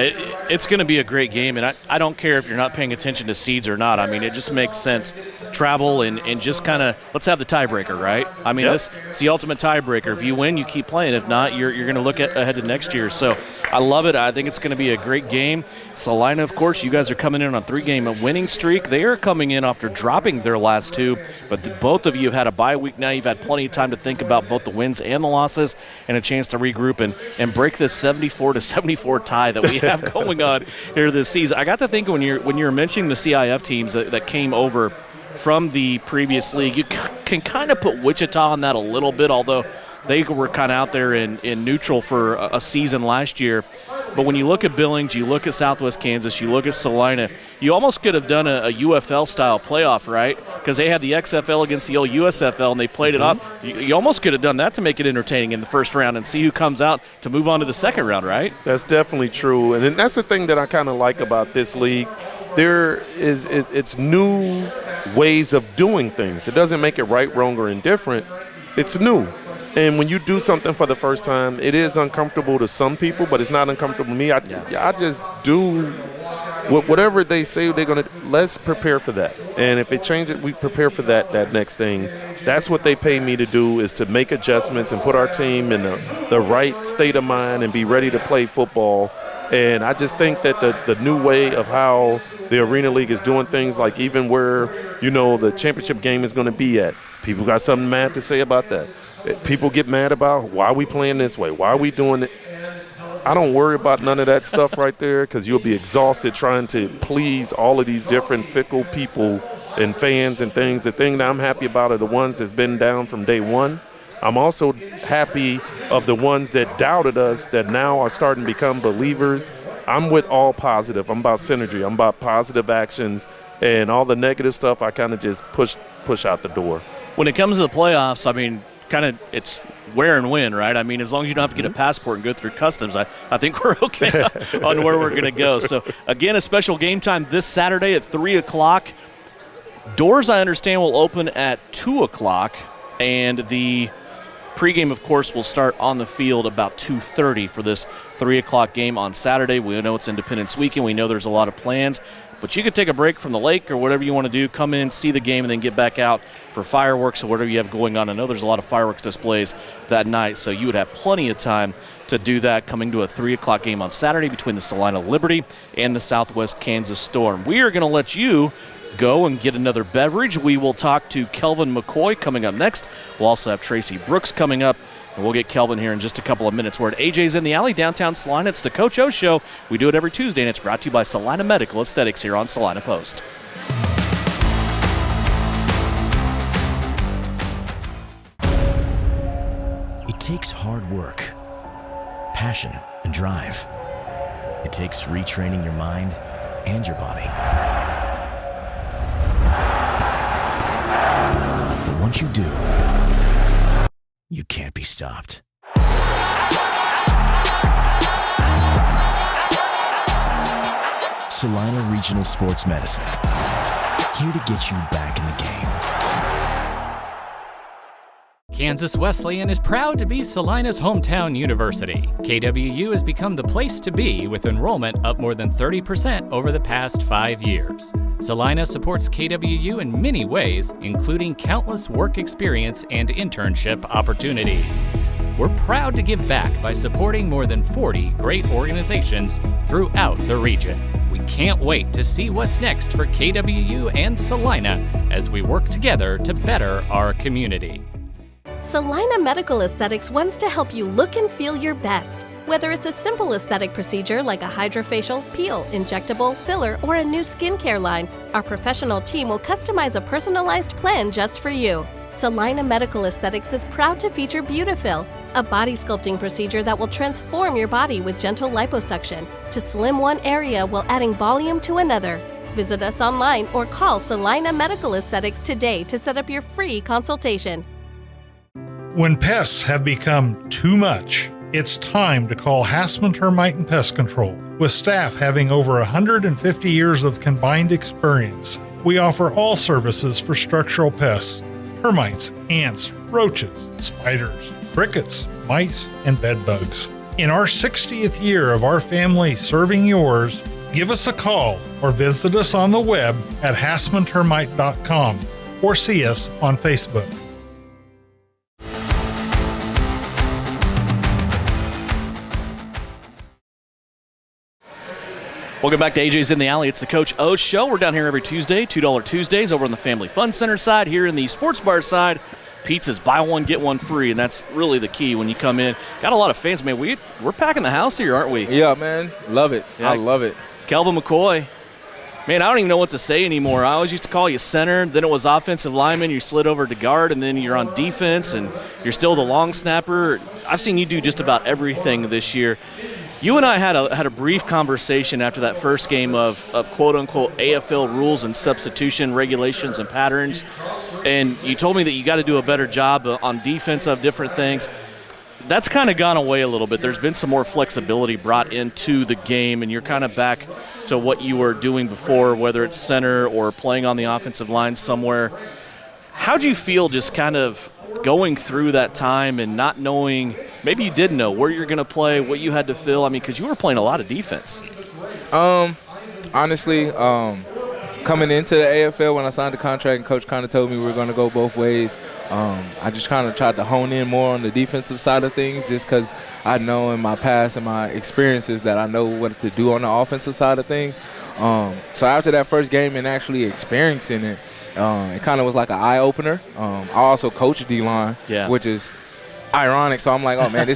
Speaker 1: it's going to be a great game, and I don't care if you're not paying attention to seeds or not. I mean, it just makes sense. Travel and just kind of let's have the tiebreaker, right? I mean, it's the ultimate tiebreaker. If you win, you keep playing. If not, you're going to look ahead to next year. So I love it. I think it's going to be a great game. Salina, of course, you guys are coming in on a 3-game winning streak. They are coming in after dropping their last 2, but both of you have had a bye week now. You've had plenty of time to think about both the wins and the losses and a chance to regroup and break this 74-74 tie that we have going on here this season. I got to think when you're mentioning the CIF teams that came over from the previous league, you can kind of put Wichita on that a little bit, although they were kind of out there in neutral for a season last year. But when you look at Billings, you look at Southwest Kansas, you look at Salina, you almost could have done a UFL-style playoff, right? Because they had the XFL against the old USFL, and they played it up. You almost could have done that to make it entertaining in the first round and see who comes out to move on to the second round, right?
Speaker 6: That's definitely true. And that's the thing that I kind of like about this league. It's new ways of doing things. It doesn't make it right, wrong, or indifferent. It's new. And when you do something for the first time, it is uncomfortable to some people, but it's not uncomfortable to me. I just do whatever they say they're going to. Let's prepare for that. And if it changes, we prepare for that next thing. That's what they pay me to do, is to make adjustments and put our team in the right state of mind and be ready to play football. And I just think that the new way of how the Arena League is doing things, like even where, the championship game is going to be at, people got something mad to say about that. People get mad about why are we playing this way? Why are we doing it? I don't worry about none of that stuff right there, because you'll be exhausted trying to please all of these different fickle people and fans and things. The thing that I'm happy about are the ones that's been down from day one. I'm also happy of the ones that doubted us that now are starting to become believers. I'm with all positive. I'm about synergy. I'm about positive actions, and all the negative stuff I kind of just push out the door.
Speaker 1: When it comes to the playoffs, I mean, it's wear and win, right? I mean, as long as you don't have to get a passport and go through customs, I think we're okay on where we're going to go. So, again, a special game time this Saturday at 3 o'clock. Doors, I understand, will open at 2 o'clock, and the pregame, of course, will start on the field about 2:30 for this 3 o'clock game on Saturday. We know it's Independence Weekend. We know there's a lot of plans, but you could take a break from the lake or whatever you want to do, come in, see the game, and then get back out for fireworks or whatever you have going on. I know there's a lot of fireworks displays that night, so you would have plenty of time to do that coming to a 3 o'clock game on Saturday between the Salina Liberty and the Southwest Kansas Storm. We are going to let you go and get another beverage. We will talk to Kelvin McCoy coming up next. We'll also have Tracy Brooks coming up, and we'll get Kelvin here in just a couple of minutes. We're at AJ's in the Alley, downtown Salina. It's the Coach O Show. We do it every Tuesday, and it's brought to you by Salina Medical Aesthetics here on Salina Post.
Speaker 11: It takes hard work, passion, and drive. It takes retraining your mind and your body. But once you do, you can't be stopped. Salina Regional Sports Medicine, here to get you back in the game.
Speaker 12: Kansas Wesleyan is proud to be Salina's hometown university. KWU has become the place to be with enrollment up more than 30% over the past 5 years. Salina supports KWU in many ways, including countless work experience and internship opportunities. We're proud to give back by supporting more than 40 great organizations throughout the region. We can't wait to see what's next for KWU and Salina as we work together to better our community.
Speaker 10: Salina Medical Aesthetics wants to help you look and feel your best. Whether it's a simple aesthetic procedure like a hydrofacial, peel, injectable, filler, or a new skincare line, our professional team will customize a personalized plan just for you. Salina Medical Aesthetics is proud to feature Beautifil, a body sculpting procedure that will transform your body with gentle liposuction to slim one area while adding volume to another. Visit us online or call Salina Medical Aesthetics today to set up your free consultation.
Speaker 7: When pests have become too much, it's time to call Hassman Termite and Pest Control. With staff having over 150 years of combined experience, we offer all services for structural pests: termites, ants, roaches, spiders, crickets, mice, and bed bugs. In our 60th year of our family serving yours, give us a call or visit us on the web at hassmantermite.com or see us on Facebook.
Speaker 1: Welcome back to AJ's in the Alley. It's the Coach O Show. We're down here every Tuesday, $2 Tuesdays over on the Family Fun Center side. Here in the sports bar side, pizzas, buy one, get one free, and that's really the key when you come in. Got a lot of fans, man. We're packing the house here, aren't we?
Speaker 13: Yeah, man. Love it.
Speaker 1: Yeah.
Speaker 13: I love it.
Speaker 1: Kelvin McCoy. Man, I don't even know what to say anymore. I always used to call you center, then it was offensive lineman, you slid over to guard, and then you're on defense, and you're still the long snapper. I've seen you do just about everything this year. You and I had a brief conversation after that first game of quote-unquote AFL rules and substitution regulations and patterns, and you told me that you got to do a better job on defense of different things. That's kind of gone away a little bit. There's been some more flexibility brought into the game, and you're kind of back to what you were doing before, whether it's center or playing on the offensive line somewhere. How'd you feel just kind of going through that time and not knowing, maybe you did know where you're going to play, what you had to fill? I mean, because you were playing a lot of defense.
Speaker 13: Honestly, coming into the AFL when I signed the contract and Coach kind of told me we were going to go both ways, I just kind of tried to hone in more on the defensive side of things just because I know in my past and my experiences that I know what to do on the offensive side of things. So after that first game and actually experiencing it, it kind of was like an eye-opener. I also coach D-line, which is ironic. So I'm like, oh, man,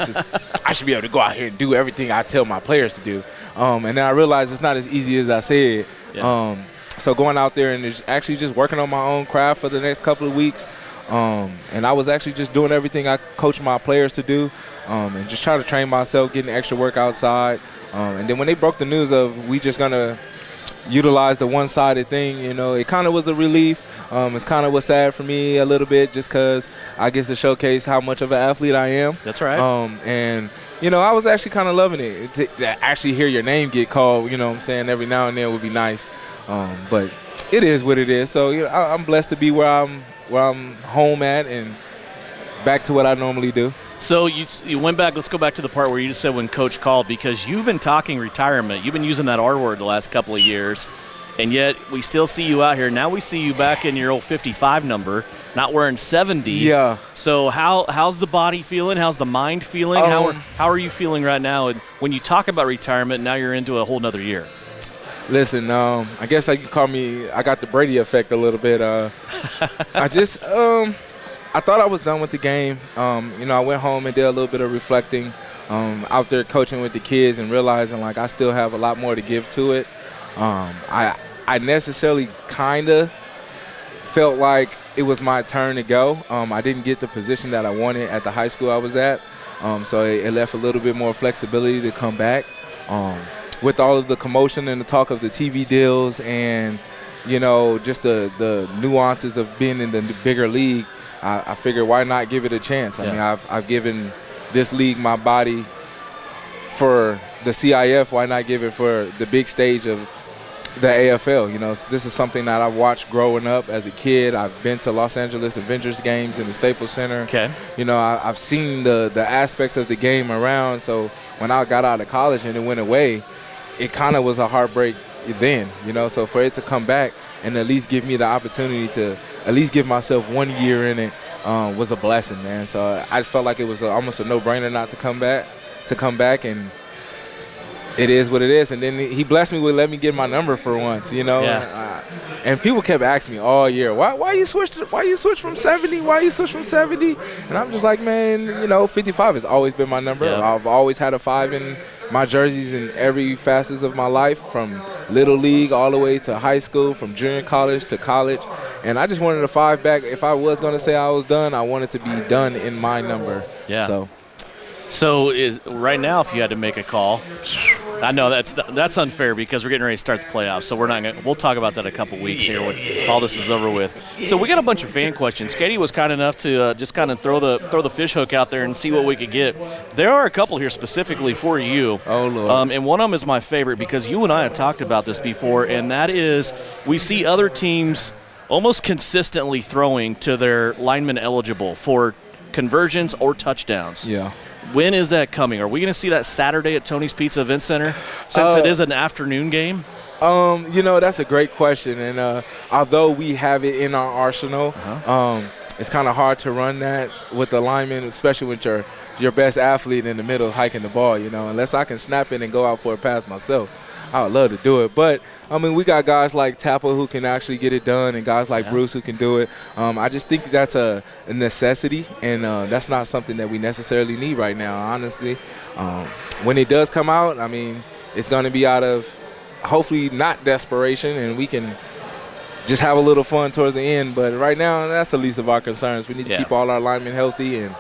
Speaker 13: I should be able to go out here and do everything I tell my players to do. And then I realized it's not as easy as I said. Yeah. So going out there and actually just working on my own craft for the next couple of weeks. And I was actually just doing everything I coach my players to do and just trying to train myself, getting extra work outside. And then when they broke the news of we just going to utilize the one-sided thing, you know, it kind of was a relief. It's kind of was sad for me a little bit just because I get to showcase how much of an athlete I am.
Speaker 1: That's right.
Speaker 13: And, you know, I was actually kind of loving it. To actually hear your name get called, you know what I'm saying, every now and then would be nice. But it is what it is. So, you know, I'm blessed to be where I'm home at and back to what I normally do.
Speaker 1: So you went back. Let's go back to the part where you just said when Coach called, because you've been talking retirement. You've been using that R word the last couple of years, and yet we still see you out here. Now we see you back in your old 55 number, not wearing 70.
Speaker 13: Yeah.
Speaker 1: So how's the body feeling? How's the mind feeling? How are you feeling right now? And when you talk about retirement, now you're into a whole nother year.
Speaker 13: Listen, I guess you could call me, I got the Brady effect a little bit. I thought I was done with the game. You know, I went home and did a little bit of reflecting out there coaching with the kids and realizing, like, I still have a lot more to give to it. I necessarily kind of felt like it was my turn to go. I didn't get the position that I wanted at the high school I was at, so it left a little bit more flexibility to come back. With all of the commotion and the talk of the TV deals and, you know, just the nuances of being in the bigger league, I figured why not give it a chance. I mean, I've given this league my body for the CIF. Why not give it for the big stage of the AFL. You know, this is something that I watched growing up as a kid. I've been to Los Angeles Avengers games in the Staples Center.
Speaker 14: Okay.
Speaker 13: You know, I've seen the aspects of the game around. So when I got out of college and it went away, it kind of was a heartbreak then, you know. So for it to come back and at least give me the opportunity to at least give myself 1 year in it was a blessing, man. So I felt like it was almost a no-brainer not to come back, and it is what it is. And then he blessed me with letting me get my number for once, you know.
Speaker 14: Yeah.
Speaker 13: And people kept asking me all year, why you switch from 70? Why you switch from 70? And I'm just like, man, you know, 55 has always been my number.
Speaker 14: Yeah.
Speaker 13: I've always had a 5 in my jerseys in every facet of my life, from little league all the way to high school, from junior college to college. And I just wanted a 5 back. If I was going to say I was done, I wanted to be done in my number.
Speaker 14: Yeah. So right now, if you had to make a call, I know that's unfair because we're getting ready to start the playoffs. So we'll talk about that in a couple weeks here when all this is over with. So we got a bunch of fan questions. Katie was kind enough to just kind of throw the fish hook out there and see what we could get. There are a couple here specifically for you.
Speaker 13: Oh Lord.
Speaker 14: And one of them is my favorite because you and I have talked about this before, and that is we see other teams almost consistently throwing to their linemen eligible for conversions or touchdowns.
Speaker 13: Yeah.
Speaker 14: When is that coming? Are we going to see that Saturday at Tony's Pizza Event Center since it is an afternoon game?
Speaker 13: You know, that's a great question. And although we have it in our arsenal, it's kind of hard to run that with the lineman, especially with your best athlete in the middle hiking the ball, you know. Unless I can snap it and go out for a pass myself, I would love to do it. But, I mean, we got guys like Tappa who can actually get it done and guys like Bruce who can do it. I just think that's a necessity, and that's not something that we necessarily need right now, honestly. When it does come out, I mean, it's going to be out of hopefully not desperation, and we can just have a little fun towards the end. But right now, that's the least of our concerns. We need to keep all our linemen healthy, and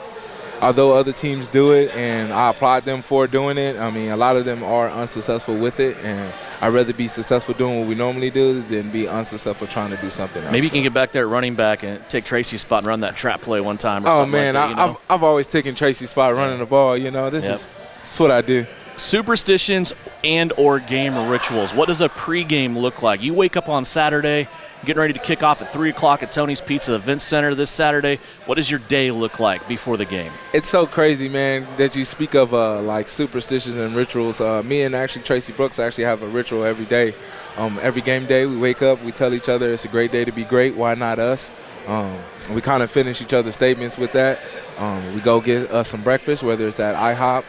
Speaker 13: although other teams do it, and I applaud them for doing it, I mean, a lot of them are unsuccessful with it, and I'd rather be successful doing what we normally do than be unsuccessful trying to do something else.
Speaker 14: Maybe you can get back there at running back and take Tracy's spot and run that trap play one time or
Speaker 13: oh,
Speaker 14: something
Speaker 13: man,
Speaker 14: like that, you know?
Speaker 13: I've always taken Tracy's spot running the ball, you know. That's what I do.
Speaker 14: Superstitions and or game rituals. What does a pregame look like? You wake up on Saturday, getting ready to kick off at 3 o'clock at Tony's Pizza Event Center this Saturday. What does your day look like before the game?
Speaker 13: It's so crazy, man, that you speak of like superstitions and rituals. Me and actually Tracy Brooks actually have a ritual every day. Every game day we wake up, we tell each other it's a great day to be great, why not us? We kind of finish each other's statements with that. We go get us some breakfast, whether it's at IHOP.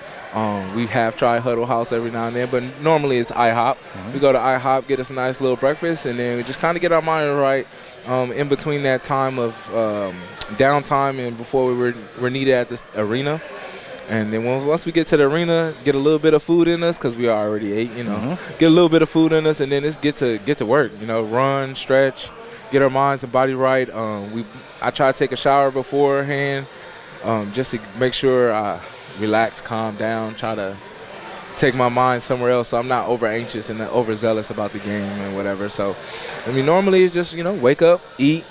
Speaker 13: We have tried Huddle House every now and then, but normally it's IHOP. We go to IHOP, get us a nice little breakfast, and then we just kind of get our mind right in between that time of downtime and before we're needed at the arena. And then once we get to the arena, get a little bit of food in us because we already ate, you know. Get a little bit of food in us, and then just get to work, you know, run, stretch, get our minds and body right. I try to take a shower beforehand just to make sure I relax, calm down, try to take my mind somewhere else so I'm not over anxious and overzealous about the game and whatever. So, I mean, normally it's just, you know, wake up, eat,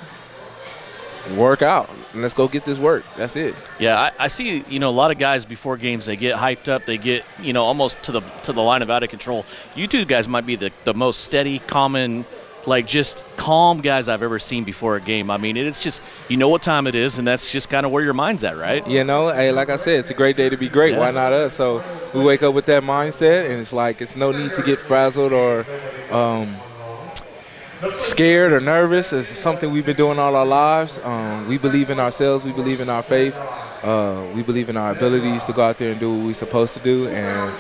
Speaker 13: work out, and let's go get this work. That's it.
Speaker 14: Yeah, I see, you know, a lot of guys before games, they get hyped up, they get, you know, almost to the line of out of control. You two guys might be the most steady, common, like just calm guys I've ever seen before a game. I mean, it's just, you know what time it is, and that's just kind of where your mind's at, right?
Speaker 13: You know, hey, like I said, it's a great day to be great. Why not us? So we wake up with that mindset, and it's like it's no need to get frazzled or scared or nervous. It's something we've been doing all our lives. We believe in ourselves. We believe in our faith. We believe in our abilities to go out there and do what we're supposed to do, and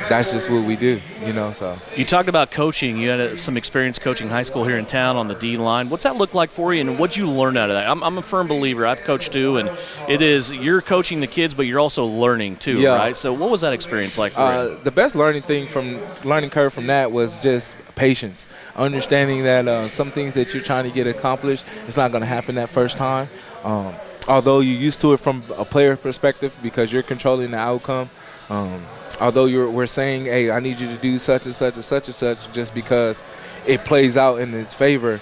Speaker 13: that's just what we do, you know. So
Speaker 14: you talked about coaching. You had some experience coaching high school here in town on the D line. What's that look like for you, and what'd you learn out of that? I'm a firm believer. I've coached too, and it is you're coaching the kids, but you're also learning too, right? So what was that experience like for you?
Speaker 13: The best learning curve from that was just patience, understanding that some things that you're trying to get accomplished, it's not going to happen that first time. Although you're used to it from a player perspective because you're controlling the outcome. Although we're saying, hey, I need you to do such and such and such and such just because it plays out in its favor.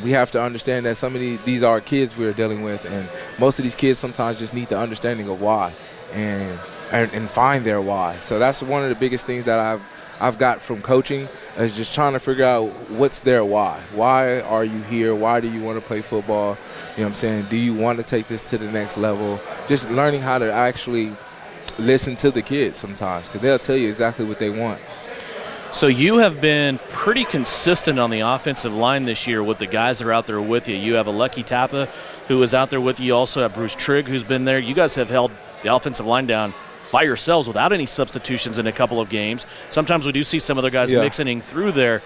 Speaker 13: We have to understand that some of these are kids we're dealing with, and most of these kids sometimes just need the understanding of why and find their why. So that's one of the biggest things that I've got from coaching is just trying to figure out what's their why. Why are you here? Why do you want to play football? You know what I'm saying? Do you want to take this to the next level? Just learning how to actually listen to the kids sometimes, because they'll tell you exactly what they want.
Speaker 14: So you have been pretty consistent on the offensive line this year with the guys that are out there with you. You have a Lucky Tappa who is out there with you. You also have Bruce Trigg who's been there. You guys have held the offensive line down by yourselves without any substitutions in a couple of games. Sometimes we do see some other guys mixing through there.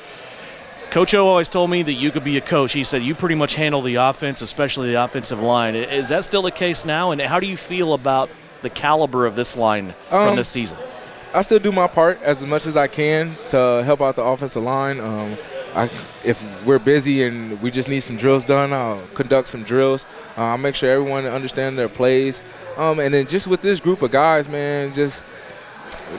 Speaker 14: Coach O always told me that you could be a coach. He said you pretty much handle the offense, especially the offensive line. Is that still the case now? And how do you feel about the caliber of this line from this season?
Speaker 13: I still do my part as much as I can to help out the offensive line. If we're busy and we just need some drills done, I'll conduct some drills. I'll make sure everyone understands their plays. And then just with this group of guys, man, just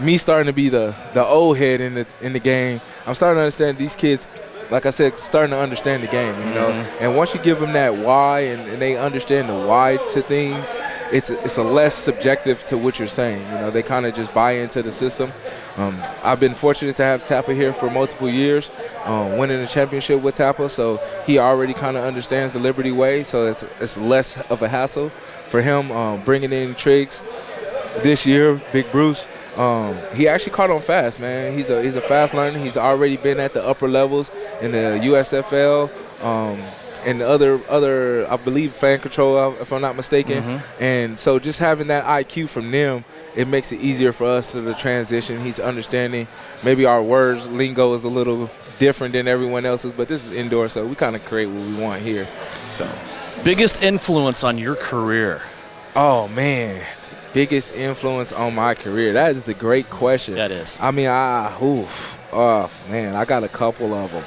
Speaker 13: me starting to be the old head in the game, I'm starting to understand these kids, like I said, starting to understand the game, you know. And once you give them that why and they understand the why to things, it's a less subjective to what you're saying. You know, they kind of just buy into the system. I've been fortunate to have Tappa here for multiple years, winning a championship with Tappa, so he already kind of understands the Liberty way, so it's less of a hassle for him. Bringing in Triggs this year, Big Bruce, he actually caught on fast, man. He's a fast learner. He's already been at the upper levels in the USFL. And the other, I believe, fan control, if I'm not mistaken. And so just having that IQ from them, it makes it easier for us to the transition. He's understanding. Maybe our words, lingo is a little different than everyone else's, but this is indoor, so we kind of create what we want here. So,
Speaker 14: biggest influence on your career?
Speaker 13: Oh, man. Biggest influence on my career? That is a great question.
Speaker 14: That is.
Speaker 13: I mean, man, I got a couple of them.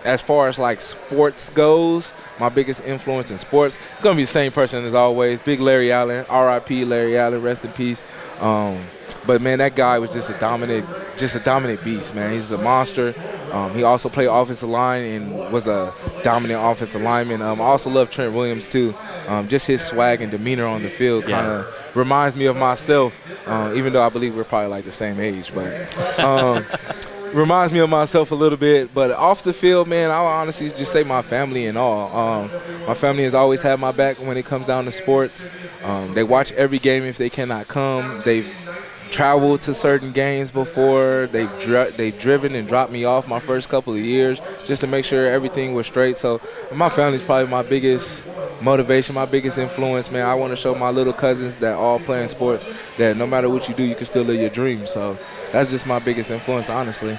Speaker 13: As far as like sports goes, my biggest influence in sports gonna be the same person as always. Big Larry Allen, R.I.P. Larry Allen, rest in peace. But man, that guy was just a dominant beast, man. He's a monster. He also played offensive line and was a dominant offensive lineman. I also love Trent Williams too. Just his swag and demeanor on the field kind of reminds me of myself, even though I believe we're probably like the same age, but. Reminds me of myself a little bit, but off the field, man, I'll honestly just say my family and all. My family has always had my back when it comes down to sports. They watch every game if they cannot come. They've traveled to certain games before. They've driven and dropped me off my first couple of years just to make sure everything was straight. So my family's probably my biggest motivation, my biggest influence, man. I want to show my little cousins that all playing sports that no matter what you do, you can still live your dreams. So that's just my biggest influence, honestly.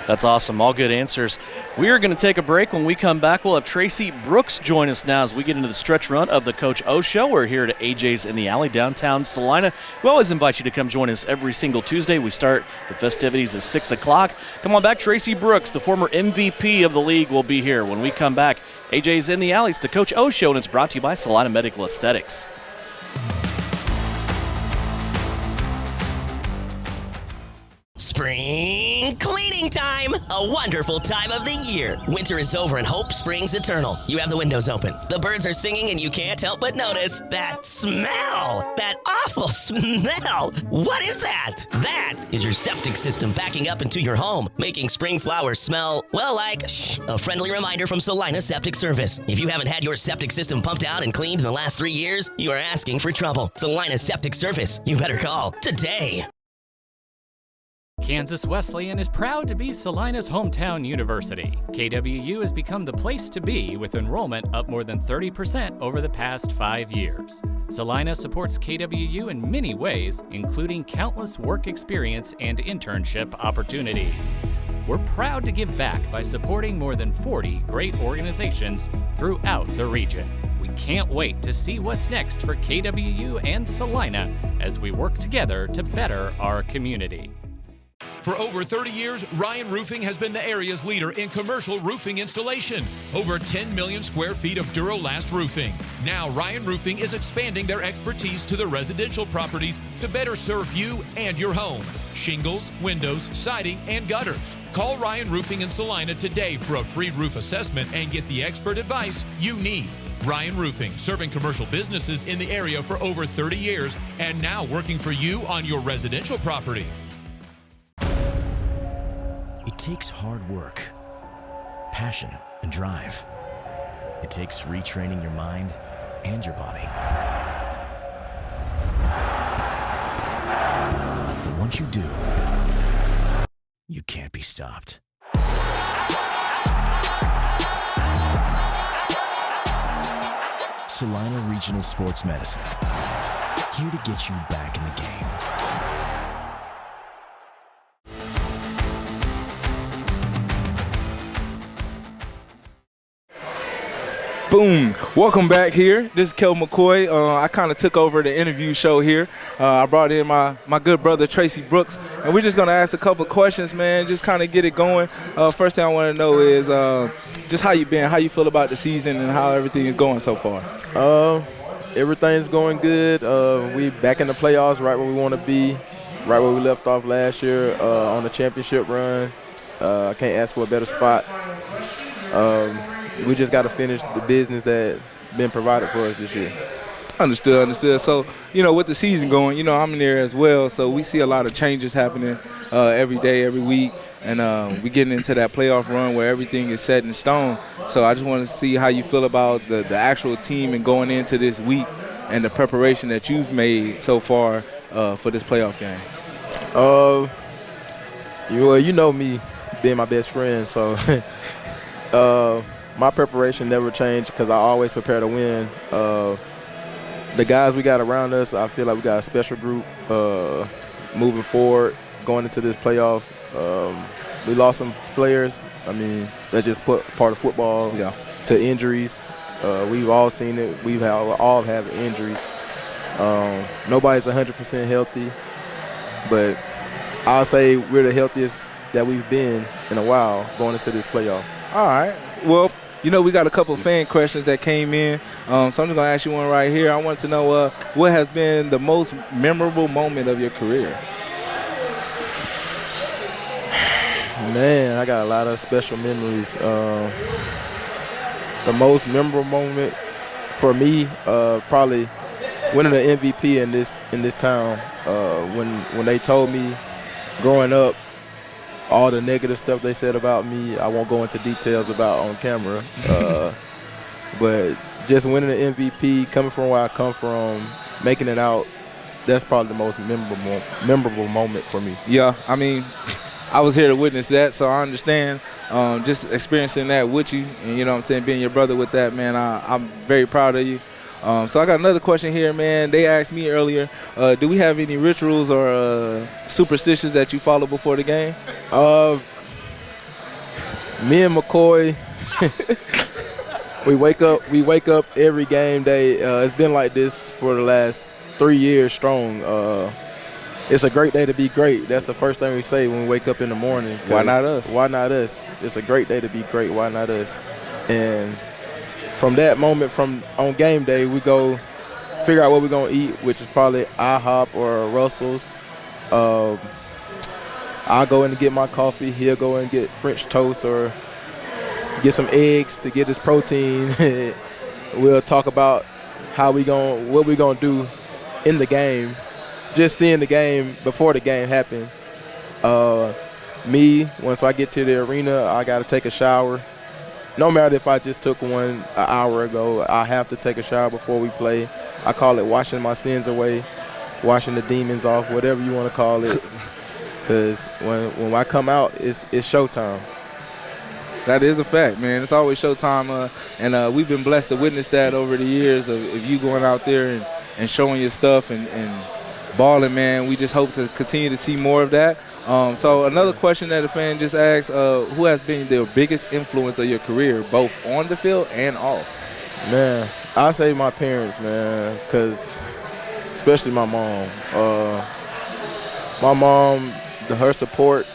Speaker 14: That's awesome. All good answers. We are going to take a break. When we come back, we'll have Tracy Brooks join us now as we get into the stretch run of the Coach O Show. We're here at AJ's in the Alley, downtown Salina. We always invite you to come join us every single Tuesday. We start the festivities at 6 o'clock. Come on back. Tracy Brooks, the former MVP of the league, will be here. When we come back, AJ's in the Alley. It's the Coach O Show, and it's brought to you by Salina Medical Aesthetics.
Speaker 9: Spring cleaning time! A wonderful time of the year. Winter is over and hope springs eternal. You have the windows open. The birds are singing and you can't help but notice that smell. That awful smell. What is that? That is your septic system backing up into your home, making spring flowers smell, well, like a friendly reminder from Salina Septic Service. If you haven't had your septic system pumped out and cleaned in the last 3 years, you are asking for trouble. Salina Septic Service. You better call today.
Speaker 12: Kansas Wesleyan is proud to be Salina's hometown university. KWU has become the place to be with enrollment up more than 30% over the past 5 years. Salina supports KWU in many ways, including countless work experience and internship opportunities. We're proud to give back by supporting more than 40 great organizations throughout the region. We can't wait to see what's next for KWU and Salina as we work together to better our community.
Speaker 8: For over 30 years, Ryan Roofing has been the area's leader in commercial roofing installation. Over 10 million square feet of Durolast roofing. Now, Ryan Roofing is expanding their expertise to the residential properties to better serve you and your home. Shingles, windows, siding, and gutters. Call Ryan Roofing in Salina today for a free roof assessment and get the expert advice you need. Ryan Roofing, serving commercial businesses in the area for over 30 years and now working for you on your residential property.
Speaker 11: takes hard work, passion, and drive. It takes retraining your mind and your body. But once you do, you can't be stopped. Salina Regional Sports Medicine, here to get you back in the game.
Speaker 13: Boom. Welcome back here. This is Kel McCoy. I kind of took over the interview show here. I brought in my good brother, Tracy Brooks, and we're just going to ask a couple of questions, man, just kind of get it going. First thing I want to know is just how you been, how you feel about the season, and how everything is going so far.
Speaker 15: Everything's going good. We back in the playoffs, right where we want to be, right where we left off last year on the championship run. I can't ask for a better spot. We just got to finish the business that been provided for us this year.
Speaker 13: Understood. So, with the season going, I'm in there as well. So we see a lot of changes happening every day, every week. And we're getting into that playoff run where everything is set in stone. So I just want to see how you feel about the actual team and going into this week and the preparation that you've made so far for this playoff game.
Speaker 15: You know me being my best friend, so my preparation never changed because I always prepare to win. The guys we got around us, I feel like we got a special group moving forward, going into this playoff. We lost some players. I mean, that's just part of football.
Speaker 13: Yeah.
Speaker 15: To injuries. We've all seen it. We've all have injuries. Nobody's 100% healthy, but I'll say we're the healthiest that we've been in a while going into this playoff.
Speaker 13: All right. Well, we got a couple of fan questions that came in. So I'm just going to ask you one right here. I want to know what has been the most memorable moment of your career?
Speaker 15: Man, I got a lot of special memories. The most memorable moment for me, probably winning the MVP in this town. When they told me growing up, all the negative stuff they said about me, I won't go into details about on camera. But just winning the MVP, coming from where I come from, making it out, that's probably the most memorable moment for me.
Speaker 13: Yeah, I mean, I was here to witness that, so I understand just experiencing that with you, and being your brother with that, man, I'm very proud of you. So I got another question here, man. They asked me earlier, do we have any rituals or superstitions that you follow before the game?
Speaker 15: Me and McCoy, we wake up every game day. It's been like this for the last 3 years strong. It's a great day to be great. That's the first thing we say when we wake up in the morning.
Speaker 13: Why not us?
Speaker 15: Why not us? It's a great day to be great. Why not us? And from that moment, on game day, we go figure out what we're going to eat, which is probably IHOP or Russell's. I'll go in and get my coffee. He'll go in and get French toast or get some eggs to get his protein. We'll talk about what we're going to do in the game. Just seeing the game before the game happened. Once I get to the arena, I got to take a shower. No matter if I just took one an hour ago, I have to take a shower before we play. I call it washing my sins away, washing the demons off, whatever you want to call it. Because when I come out, it's showtime.
Speaker 13: That is a fact, man. It's always showtime, and we've been blessed to witness that over the years of you going out there and showing your stuff and balling, man. We just hope to continue to see more of that. So another question that a fan just asked, who has been the biggest influence of your career, both on the field and off?
Speaker 15: Man, I say my parents, man, because especially my mom. My mom, her support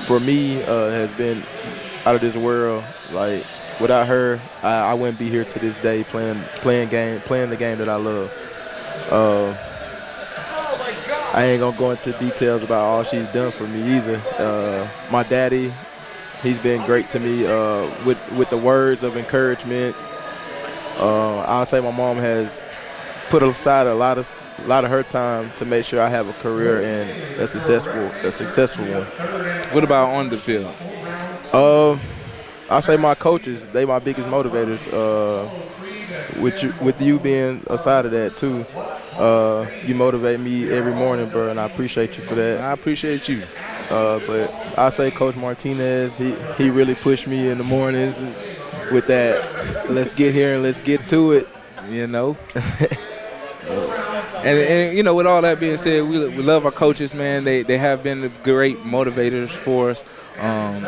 Speaker 15: for me has been out of this world. Like, without her, I wouldn't be here to this day playing the game that I love. I ain't gonna go into details about all she's done for me either. My daddy, he's been great to me with the words of encouragement. I'll say my mom has put aside a lot of her time to make sure I have a career and a successful one.
Speaker 13: What about on the field?
Speaker 15: I say my coaches, they my biggest motivators. With you being a side of that too, you motivate me every morning, bro, and I appreciate you for that.
Speaker 13: I appreciate you.
Speaker 15: But I say Coach Martinez, he really pushed me in the mornings with that. Let's get here and let's get to it.
Speaker 13: You know. And you know, with all that being said, we love our coaches, man. They have been great motivators for us.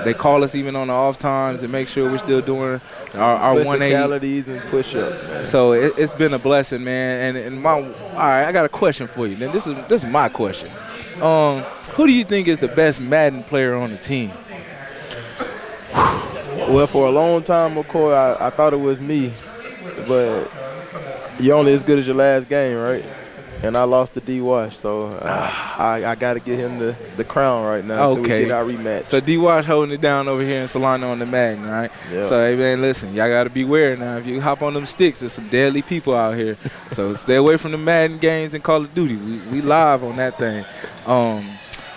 Speaker 13: They call us even on the off times and make sure we're still doing our
Speaker 15: 180s and push-ups, man.
Speaker 13: So it's been a blessing, man. And all right, I got a question for you. Then this is my question. Who do you think is the best Madden player on the team?
Speaker 15: Well, for a long time, McCoy, I thought it was me, but you're only as good as your last game, right? And I lost to D-Wash, so I got to get him the crown right now until we get our rematch.
Speaker 13: So D-Wash holding it down over here in Salina on the Madden, right?
Speaker 15: Yeah.
Speaker 13: So, hey, man, listen, y'all got to beware now. If you hop on them sticks, there's some deadly people out here. So stay away from the Madden games and Call of Duty. We live on that thing.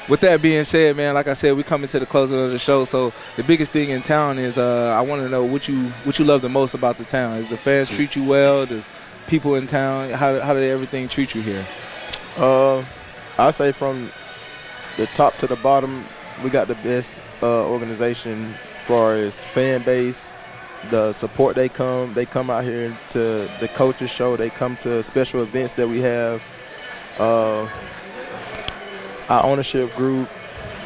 Speaker 13: With that being said, man, like I said, we coming to the closing of the show. So the biggest thing in town is I want to know what you love the most about the town. Is the fans treat you well? The people in town, how do everything treat you here?
Speaker 15: I say from the top to the bottom, we got the best organization as far as fan base, the support they come out here to the coaches show, they come to special events that we have. Our ownership group,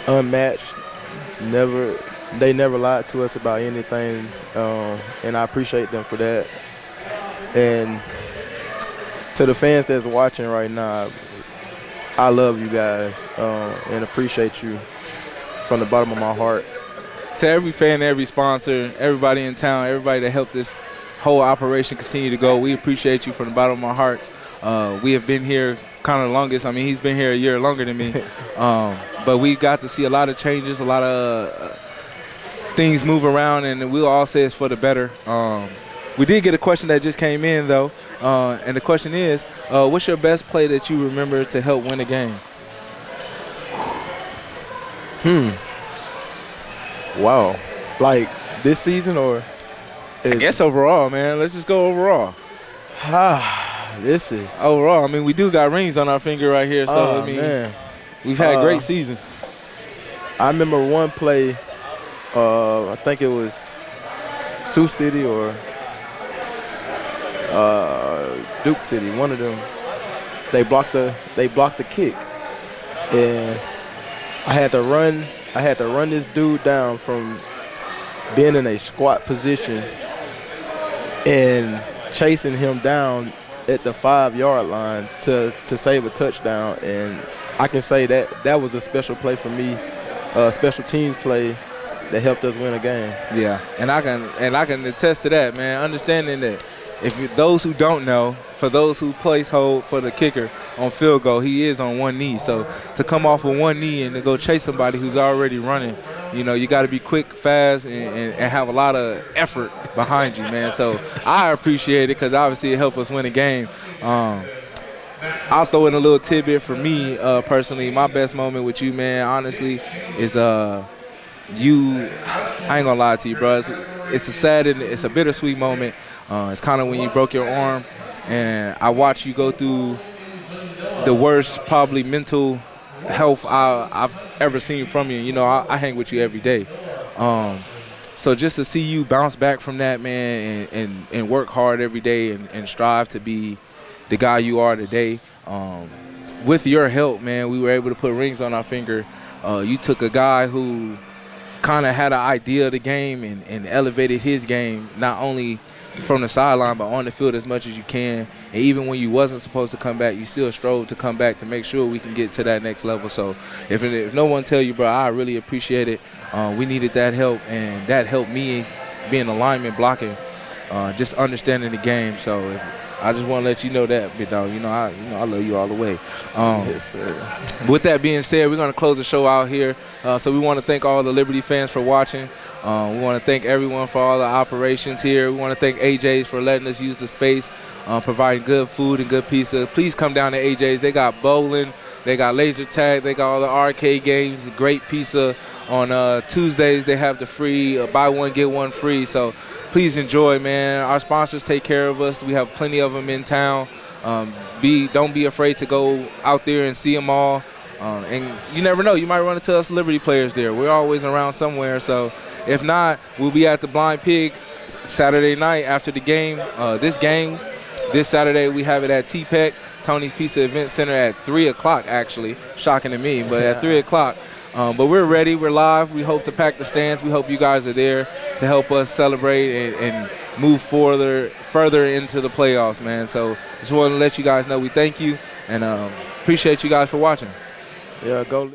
Speaker 15: unmatched, they never lied to us about anything, and I appreciate them for that. And to the fans that's watching right now, I love you guys and appreciate you from the bottom of my heart.
Speaker 13: To every fan, every sponsor, everybody in town, everybody that helped this whole operation continue to go, we appreciate you from the bottom of my heart. We have been here kind of the longest. I mean, he's been here a year longer than me. But we got to see a lot of changes, a lot of things move around, and we'll all say it's for the better. We did get a question that just came in, though, and the question is, what's your best play that you remember to help win a game?
Speaker 15: Wow. Like this season or?
Speaker 13: I guess overall, man. Let's just go overall.
Speaker 15: This is
Speaker 13: overall. I mean, we do got rings on our finger right here, so I mean,
Speaker 15: man.
Speaker 13: We've had great seasons.
Speaker 15: I remember one play. I think it was Sioux City or Duke City. One of them. They blocked the kick, and I had to run this dude down from being in a squat position and chasing him down at the 5-yard line to save a touchdown. And I can say that was a special play for me, a special teams play that helped us win a game.
Speaker 13: Yeah, and I can attest to that, man. Understanding that those who don't know, for those who place hold for the kicker on field goal, he is on one knee. So to come off of one knee and to go chase somebody who's already running, you know, you got to be quick, fast, and have a lot of effort behind you, man. So I appreciate it because obviously it helped us win a game. I'll throw in a little tidbit for me personally. My best moment with you, man, honestly, is I ain't gonna lie to you, bro. It's a sad and it's a bittersweet moment. It's kind of when you broke your arm, and I watched you go through the worst, probably mental health I've ever seen from you. You know, I hang with you every day. So just to see you bounce back from that, man, and work hard every day and strive to be the guy you are today. With your help, man, we were able to put rings on our finger. You took a guy who kind of had an idea of the game and elevated his game, not only from the sideline but on the field as much as you can. And even when you wasn't supposed to come back, you still strove to come back to make sure we can get to that next level. So if no one tell you, bro, I really appreciate it. We needed that help, and that helped me being a lineman, blocking, just understanding the game. So I just want to let you know that, big dog. I love you all the way.
Speaker 15: Yes, sir.
Speaker 13: With that being said, we're going to close the show out here. So we want to thank all the Liberty fans for watching. We want to thank everyone for all the operations here. We want to thank AJ's for letting us use the space, providing good food and good pizza. Please come down to AJ's. They got bowling, they got laser tag, they got all the arcade games, great pizza. On Tuesdays, they have the free buy one, get one free. So please enjoy, man. Our sponsors take care of us. We have plenty of them in town. Don't be afraid to go out there and see them all. And you never know, you might run into us Liberty players there. We're always around somewhere. So if not, we'll be at the Blind Pig Saturday night after the game. This Saturday, we have it at T-Peck, Tony's Pizza Event Center at 3 o'clock, actually. Shocking to me, but at 3 o'clock. But we're ready. We're live. We hope to pack the stands. We hope you guys are there to help us celebrate and move further into the playoffs, man. So just want to let you guys know we thank you and appreciate you guys for watching.
Speaker 15: Yeah, go.